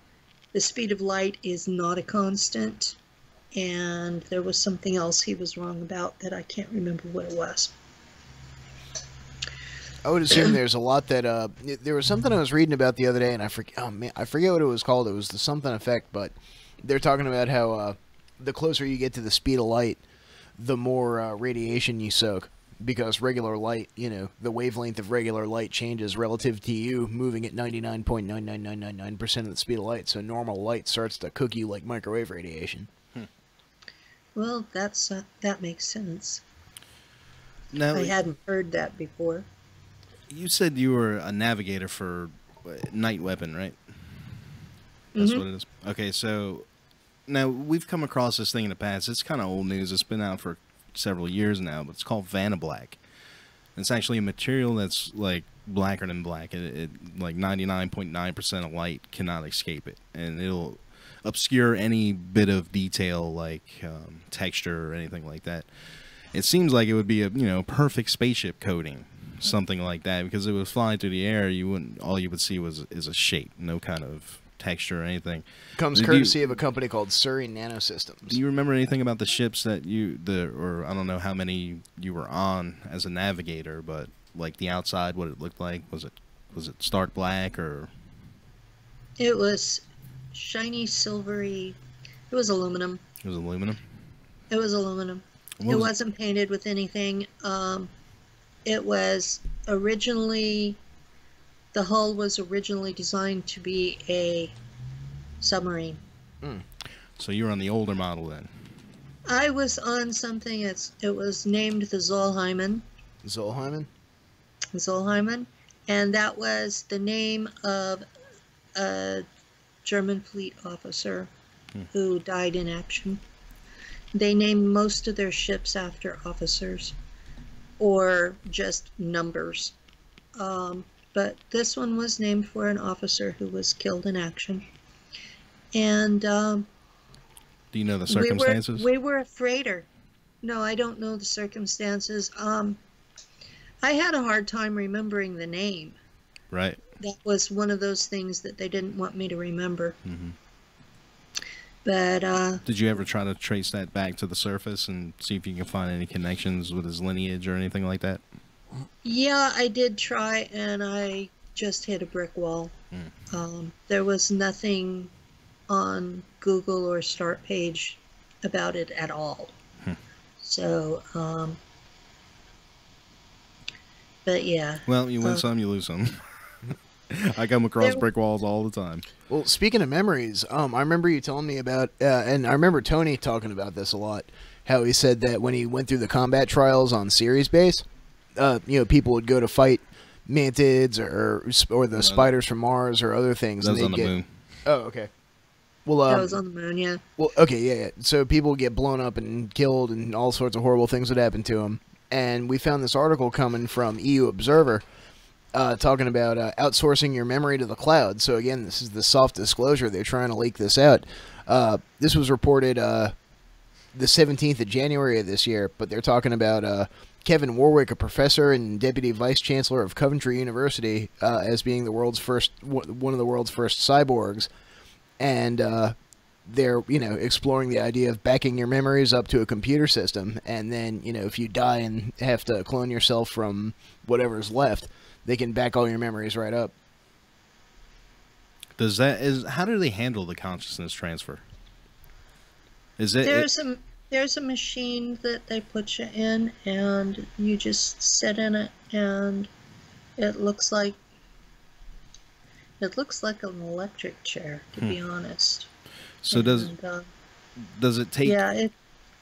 The speed of light is not a constant. and there was something else he was wrong about that I can't remember what it was. I would assume there's a lot that there was something I was reading about the other day, and I forget what it was called. It was the something effect, but they're talking about how the closer you get to the speed of light, the more radiation you soak, because regular light, the wavelength of regular light changes relative to you moving at 99.99999% of the speed of light. So normal light starts to cook you like microwave radiation. Well, that makes sense. Now, I hadn't heard that before. You said you were a navigator for Night Weapon, right? That's what it is. Okay, so now we've come across this thing in the past. It's kind of old news. It's been out for several years now, but it's called Vanablack. It's actually a material that's like blacker than black. It like 99.9% of light cannot escape it, and it'll obscure any bit of detail like texture or anything like that. It seems like it would be a perfect spaceship coating, something like that, because it would fly through the air. All you would see is a shape, no kind of texture or anything. Comes courtesy of a company called Surrey Nanosystems. Do you remember anything about the ships that or I don't know how many you were on as a navigator, but like the outside, what it looked like? Was it stark black or? It was shiny silvery. It was aluminum. It was aluminum. It was aluminum. It wasn't painted with anything. It was originally, the hull was originally designed to be a submarine. So you were on the older model then? I was on something, it was named the Zollheimen. Zollheimen. And that was the name of a German fleet officer who died in action. They named most of their ships after officers, or just numbers. But this one was named for an officer who was killed in action. And do you know the circumstances? We were a freighter. No, I don't know the circumstances. I had a hard time remembering the name. Right. That was one of those things that they didn't want me to remember. But did you ever try to trace that back to the surface and see if you can find any connections with his lineage or anything like that? Yeah, I did try, and I just hit a brick wall. There was nothing on Google or Start Page about it at all. So, but yeah. Well, you win some, you lose some. I come across brick walls all the time. Well, speaking of memories, I remember you telling me about, and I remember Tony talking about this a lot, how he said that when he went through the combat trials on Ceres base, people would go to fight Mantids or the spiders from Mars or other things. That was on the moon. Oh, okay. Well, that was on the moon, yeah. Well, okay, yeah. So people would get blown up and killed, and all sorts of horrible things would happen to them. And we found this article coming from EU Observer, talking about outsourcing your memory to the cloud. So again, this is the soft disclosure. They're trying to leak this out. This was reported the 17th of January of this year, but they're talking about Kevin Warwick, a professor and deputy vice chancellor of Coventry University, as being one of the world's first cyborgs. And they're, exploring the idea of backing your memories up to a computer system. And then, if you die and have to clone yourself from whatever's left, they can back all your memories right up. How do they handle the consciousness transfer? There's a machine that they put you in, and you just sit in it, and it looks like an electric chair, to be honest. So does it take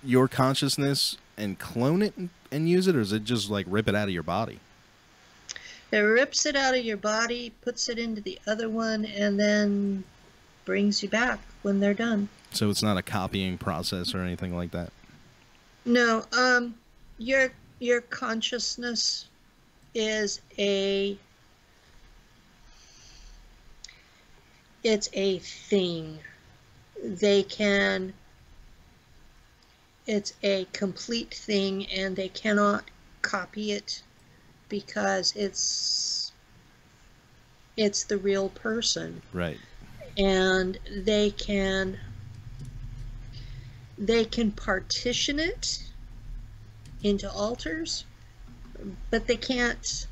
your consciousness and clone it and use it, or does it just like rip it out of your body? It rips it out of your body, puts it into the other one, and then brings you back when they're done. So it's not a copying process or anything like that? No, your consciousness is it's a thing. It's a complete thing, and they cannot copy it because it's the real person. Right. And they can, They can partition it into alters, but they can't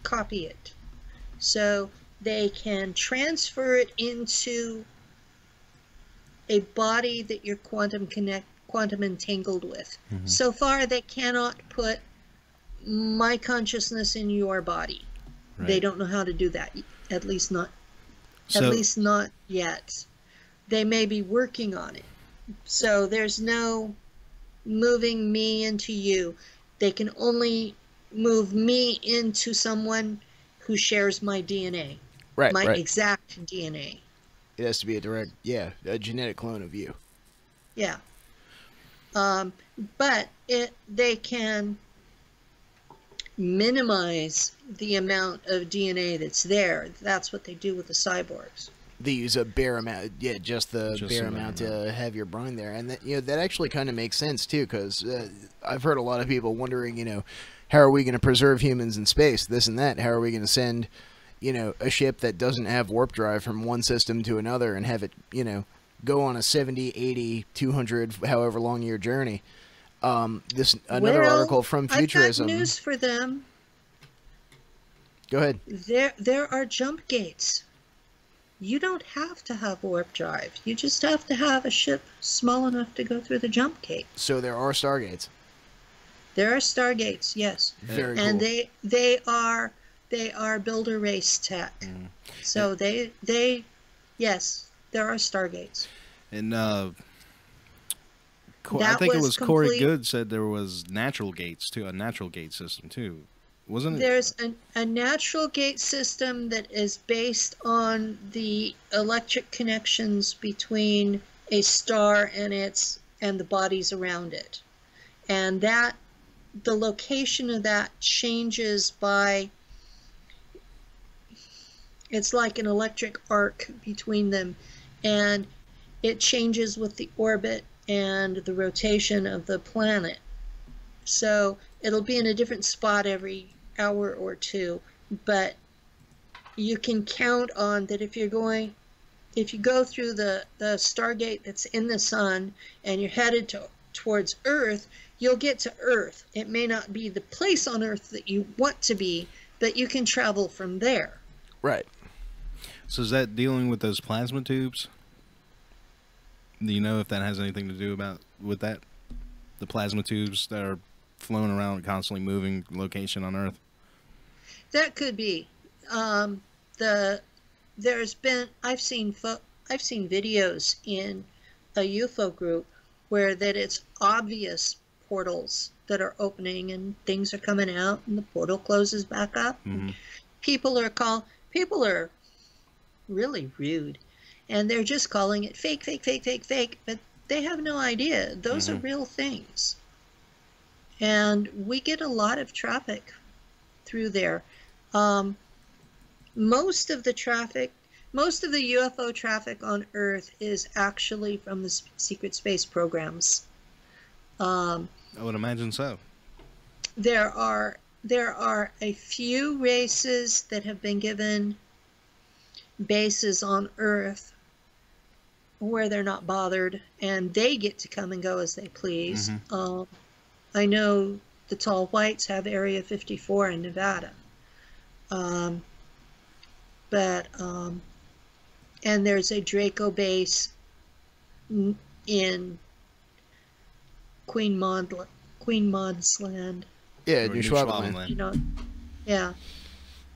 copy it. So they can transfer it into a body that you're quantum entangled with. So far, they cannot put my consciousness in your body. Right. They don't know how to do that, at least not yet. They may be working on it. So there's no moving me into you. They can only move me into someone who shares my DNA, my exact DNA. It has to be a direct, a genetic clone of you. Yeah. But they can minimize the amount of DNA that's there. That's what they do with the cyborgs. They use a bare amount, just the bare amount to have your brain there, and that that actually kind of makes sense too, because I've heard a lot of people wondering, how are we going to preserve humans in space, this and that? How are we going to send, a ship that doesn't have warp drive from one system to another and have it, go on a 70, 80, 200, however long year journey? Another article from Futurism. I've got news for them. Go ahead. There are jump gates. You don't have to have warp drive. You just have to have a ship small enough to go through the jump gate. So there are stargates. There are stargates, yes. Very and cool. they are builder race tech. So yes, there are stargates. And I think it was Corey Good said there was natural gates too, a natural gate system too. Wasn't it? There's a natural gate system that is based on the electric connections between a star and the bodies around it. And that the location of that changes by, it's like an electric arc between them, and it changes with the orbit and the rotation of the planet. So it'll be in a different spot every hour or two, but you can count on that if you go through the Stargate that's in the sun and you're headed towards Earth, you'll get to Earth. It may not be the place on Earth that you want to be, but you can travel from there. Right. So is that dealing with those plasma tubes? Do you know if that has anything to do with that? The plasma tubes that are flown around, constantly moving location on Earth? That could be. I've seen videos in a UFO group where that it's obvious portals that are opening and things are coming out and the portal closes back up. People are really rude, and they're just calling it fake, but they have no idea. Those are real things. And we get a lot of traffic through there. Most of the UFO traffic on Earth is actually from the secret space programs. I would imagine so. There are a few races that have been given bases on Earth where they're not bothered, and they get to come and go as they please. I know the Tall Whites have Area 54 in Nevada. And there's a Draco base in Queen Maud's land. Yeah, New Schwabenland. You know, yeah.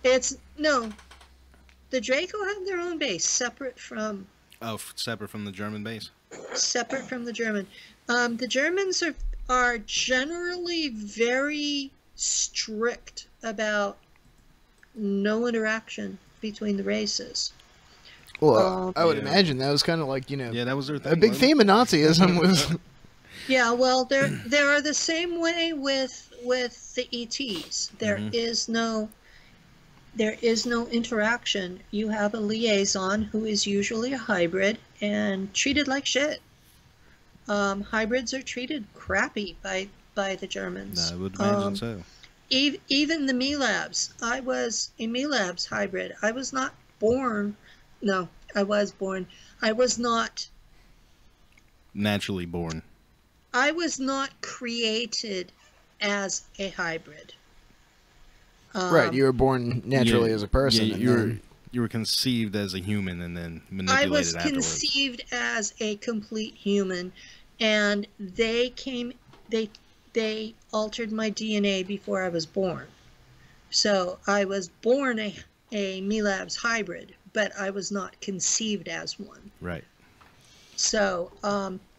The Draco have their own base, separate from... Oh, separate from the German base? Separate from the German. The Germans are generally very strict about no interaction between the races. Well, I would imagine that was kind of like, yeah, that was their thing, a big theme of Nazism was... Yeah, well, they are the same way with the ETs. There is no interaction. You have a liaison who is usually a hybrid and treated like shit. Hybrids are treated crappy by the Germans. I would imagine so. Even the Me-Labs. I was a Me-Labs hybrid. I was not born. No, I was born. I was not naturally born? I was not created as a hybrid. Right, you were born naturally as a person. Yeah, you were conceived as a human and then manipulated I was afterwards. conceived as a complete human, and they altered my DNA before I was born. So I was born a Me-Labs hybrid, but I was not conceived as one. Right. So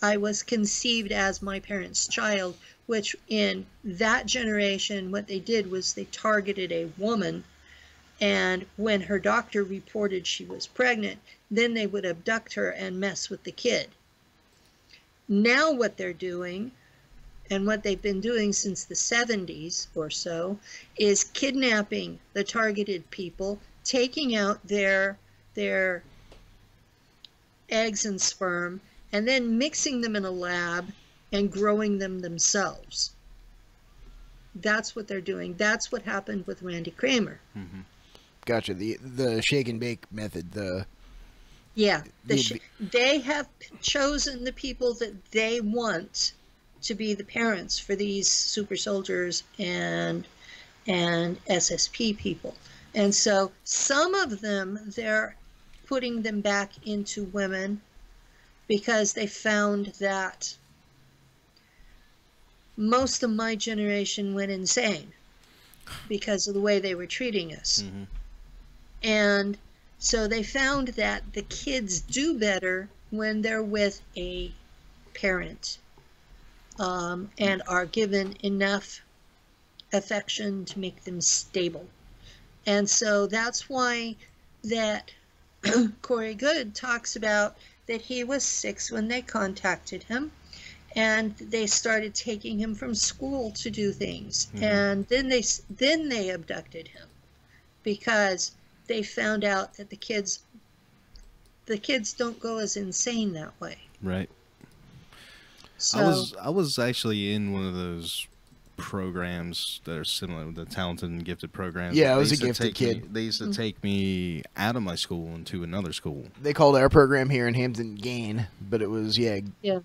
I was conceived as my parents' child, which in that generation, what they did was they targeted a woman, and when her doctor reported she was pregnant, then they would abduct her and mess with the kid. Now what they're doing, and what they've been doing since the 70s or so, is kidnapping the targeted people, taking out their eggs and sperm, and then mixing them in a lab and growing them themselves. That's what they're doing. That's what happened with Randy Kramer. Mm-hmm. Gotcha. The shake and bake method. They have chosen the people that they want to be the parents for these super soldiers and SSP people. And so some of them, they're putting them back into women because they found that most of my generation went insane because of the way they were treating us. Mm-hmm. And so they found that the kids do better when they're with a parent and are given enough affection to make them stable. And so that's why that Corey Good talks about that he was 6 when they contacted him, and they started taking him from school to do things. Mm-hmm. And then they abducted him because they found out that the kids don't go as insane that way. Right. So, I was actually in one of those programs that are similar, the talented and gifted programs. Yeah, I was a gifted kid. They used to take me out of my school into another school. They called our program here in Hampton Gain, but it was Yeah.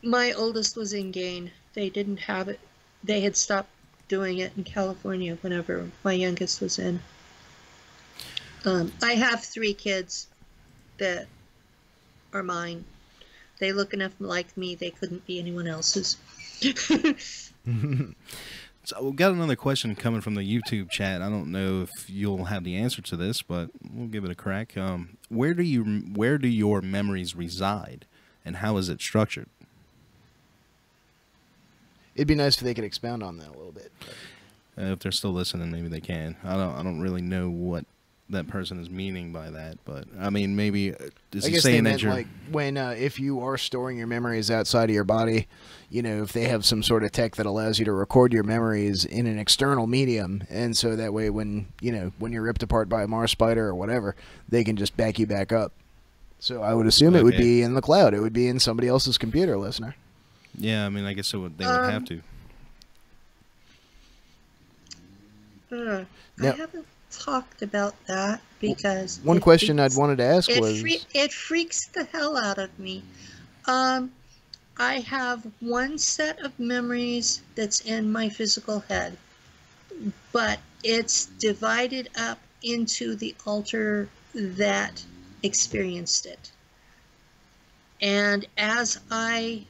My oldest was in Gain. They didn't have it. They had stopped doing it in California whenever my youngest was in. I have 3 kids that are mine. They look enough like me. They couldn't be anyone else's. So we've got another question coming from the YouTube chat. I don't know if you'll have the answer to this, but we'll give it a crack. Where do your memories reside, and how is it structured? It'd be nice if they could expound on that a little bit. If they're still listening, maybe they can. I don't really know what that person is meaning by that, but I mean, maybe is he saying that you're like when if you are storing your memories outside of your body, you know, if they have some sort of tech that allows you to record your memories in an external medium, and so that way when you're ripped apart by a Mars spider or whatever, they can just back you back up. So I would assume it would be in the cloud. It would be in somebody else's computer, listener. Yeah, I mean, I guess they would have to. I haven't talked about that because one question I'd wanted to ask was it freaks the hell out of me. I have one set of memories that's in my physical head, but it's divided up into the altar that experienced it. And as I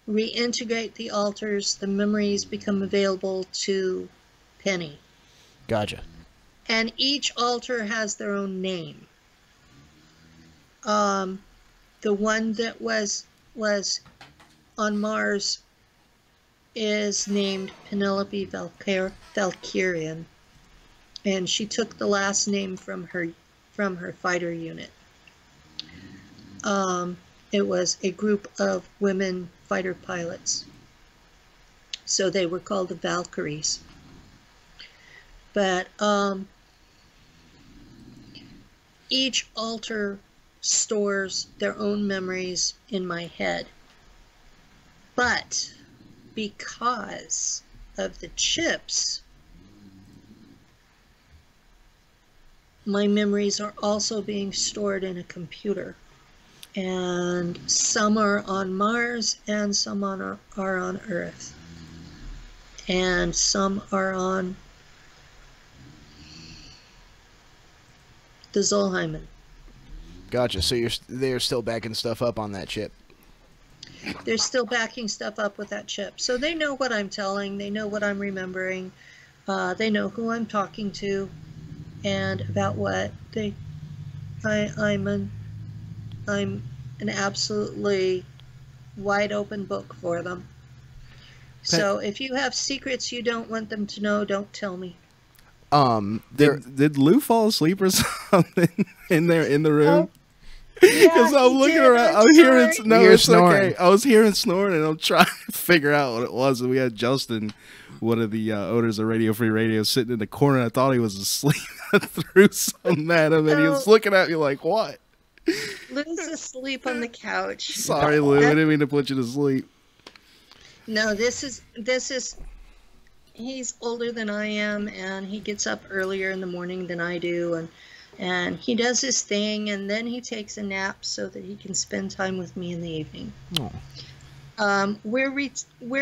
reintegrate the altars, the memories become available to Penny. Gotcha. And each altar has their own name. The one that was on Mars is named Penelope Valkyrian, and she took the last name from her fighter unit. It was a group of women fighter pilots, so they were called the Valkyries. But each altar stores their own memories in my head. But because of the chips, my memories are also being stored in a computer. And some are on Mars, and some are on Earth. And some are on the Zolheimen. Gotcha. So they're still backing stuff up on that ship. They're still backing stuff up with that chip. So they know what I'm telling. They know what I'm remembering. They know who I'm talking to, and about what. I'm an absolutely wide open book for them. So if you have secrets you don't want them to know, don't tell me. Did Lou fall asleep or something in the room? Because I'm looking around, I'm hearing it's okay. I was hearing snoring, and I'm trying to figure out what it was. And we had Justin, one of the owners of Radio Free Radio, sitting in the corner. I thought he was asleep. I threw something at him, and he was looking at me like, "What?" Lou's asleep on the couch. Sorry, Lou. I didn't mean to put you to sleep. No, this is. He's older than I am, and he gets up earlier in the morning than I do, and he does his thing, and then he takes a nap so that he can spend time with me in the evening. Oh. We're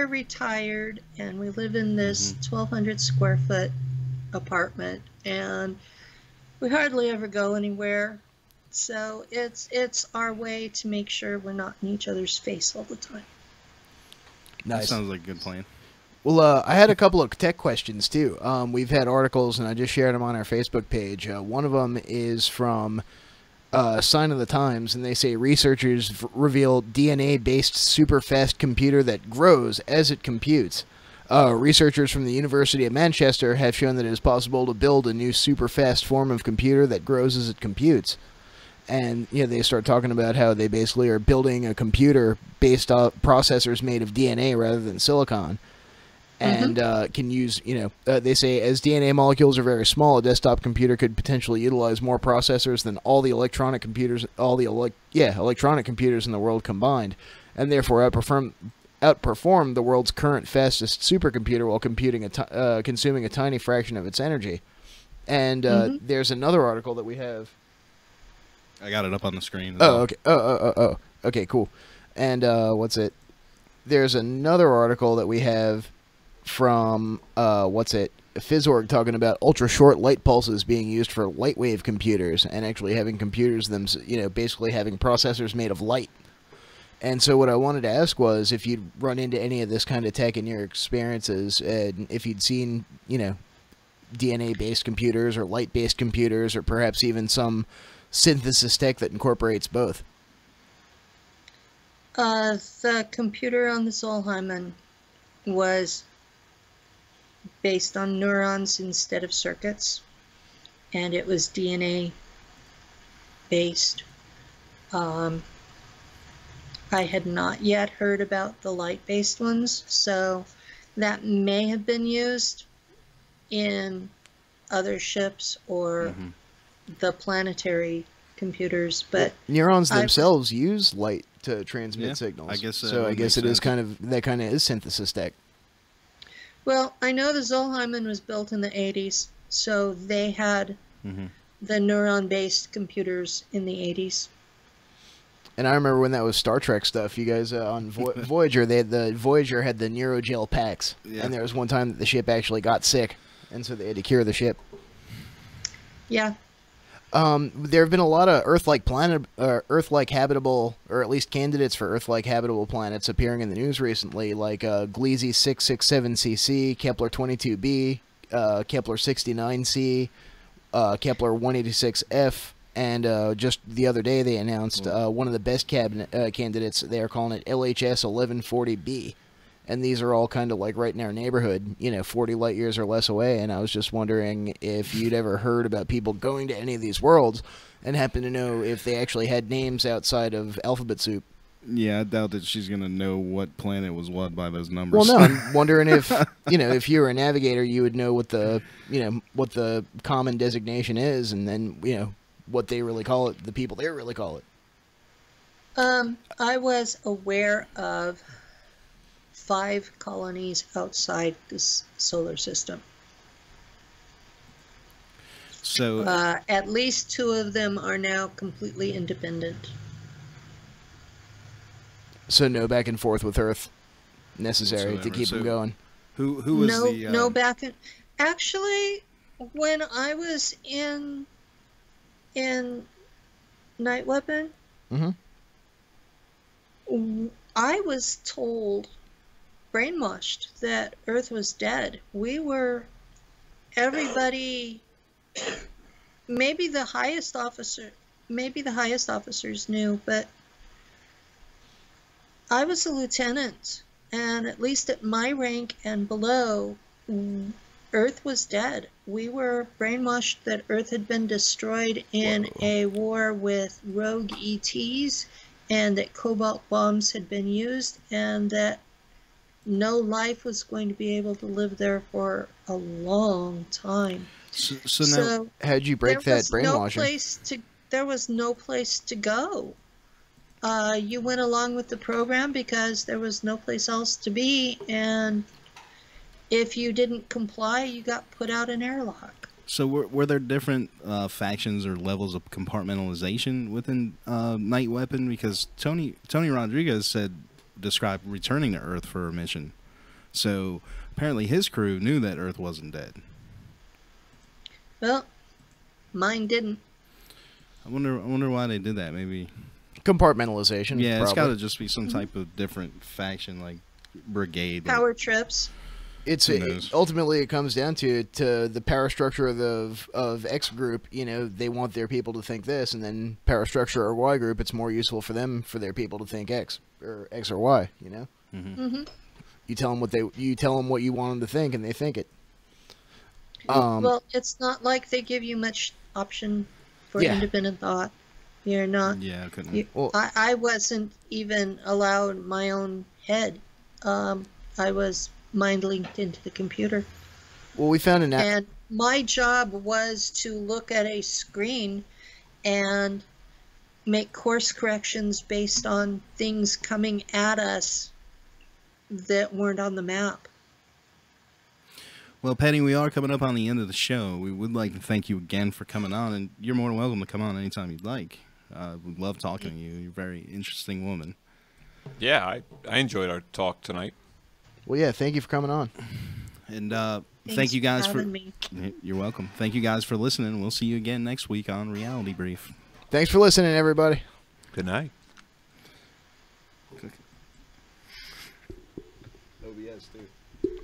retired, and we live in this 1,200 square foot apartment, and we hardly ever go anywhere. So it's our way to make sure we're not in each other's face all the time. Nice. That sounds like a good plan. Well, I had a couple of tech questions, too. We've had articles, and I just shared them on our Facebook page. One of them is from Sign of the Times, and they say researchers reveal DNA-based super-fast computer that grows as it computes. Researchers from the University of Manchester have shown that it is possible to build a new super-fast form of computer that grows as it computes. And they start talking about how they basically are building a computer based off processors made of DNA rather than silicon. And can use, they say as DNA molecules are very small, a desktop computer could potentially utilize more processors than all the electronic computers, electronic computers in the world combined, and therefore outperform the world's current fastest supercomputer while consuming a tiny fraction of its energy. And there's another article that we have. I got it up on the screen. Oh, okay. Oh. Okay, cool. And There's another article that we have from Fizzorg talking about ultra short light pulses being used for light wave computers and actually having computers basically having processors made of light. And so what I wanted to ask was if you'd run into any of this kind of tech in your experiences, and if you'd seen DNA based computers or light based computers, or perhaps even some synthesis tech that incorporates both. The computer on the Zolheimen was based on neurons instead of circuits, and it was DNA based. I had not yet heard about the light based ones, so that may have been used in other ships or the planetary computers, but neurons themselves use light to transmit signals. I guess so. I guess it is kind of synthesis tech. Well, I know the Zolheimen was built in the 80s, so they had the neuron-based computers in the 80s. And I remember when that was Star Trek stuff. You guys on Voyager, Voyager had the Neurogel packs, and there was one time that the ship actually got sick, and so they had to cure the ship. Yeah. There have been a lot of Earth-like habitable, or at least candidates for Earth-like habitable planets appearing in the news recently, like Gliese 667cc, Kepler 22b, Kepler 69c, Kepler 186f, and just the other day they announced one of the best candidates. They are calling it LHS 1140b. And these are all kind of like right in our neighborhood, 40 light years or less away. And I was just wondering if you'd ever heard about people going to any of these worlds and happen to know if they actually had names outside of alphabet soup. Yeah, I doubt that she's going to know what planet was what by those numbers. Well, no, I'm wondering if, if you were a navigator, you would know what the common designation is, and then, what they really call it, the people they really call it. I was aware of 5 colonies outside this solar system. So at least 2 of them are now completely independent. So no back and forth with Earth necessary to keep them going. Who was no back and actually when I was in Night Weapon, I was told, brainwashed, that Earth was dead. Everybody, maybe the highest officers knew, but I was a lieutenant, and at least at my rank and below, Earth was dead. We were brainwashed that Earth had been destroyed in a war with rogue ETs, and that cobalt bombs had been used, and that no life was going to be able to live there for a long time. So now, how'd you break that brainwashing? There was no place to go. You went along with the program because there was no place else to be, and if you didn't comply, you got put out an airlock. So were there different factions or levels of compartmentalization within Night Weapon? Because Tony Rodriguez described returning to Earth for a mission. So apparently his crew knew that Earth wasn't dead. Well, mine didn't. I wonder why they did that. Maybe compartmentalization. Yeah, probably. It's got to just be some type of different faction, like brigade. Power trips. Ultimately it comes down to the power structure of X group. You know, they want their people to think this, and then power structure or Y group, it's more useful for them for their people to think X or Y. You know, you tell them what you want them to think, and they think it. Well, it's not like they give you much option for independent thought. You're not. Yeah, I couldn't. I wasn't even allowed my own head. I was mind linked into the computer. Well, we found an and my job was to look at a screen and make course corrections based on things coming at us that weren't on the map. Well, Penny, we are coming up on the end of the show. We would like to thank you again for coming on, and you're more than welcome to come on anytime you'd like. We'd love talking to you. You're a very interesting woman. Yeah, I enjoyed our talk tonight. Well, yeah, thank you for coming on. And thank you guys for me. You're welcome. Thank you guys for listening. We'll see you again next week on Reality Brief. Thanks for listening, everybody. Good night. OBS, too.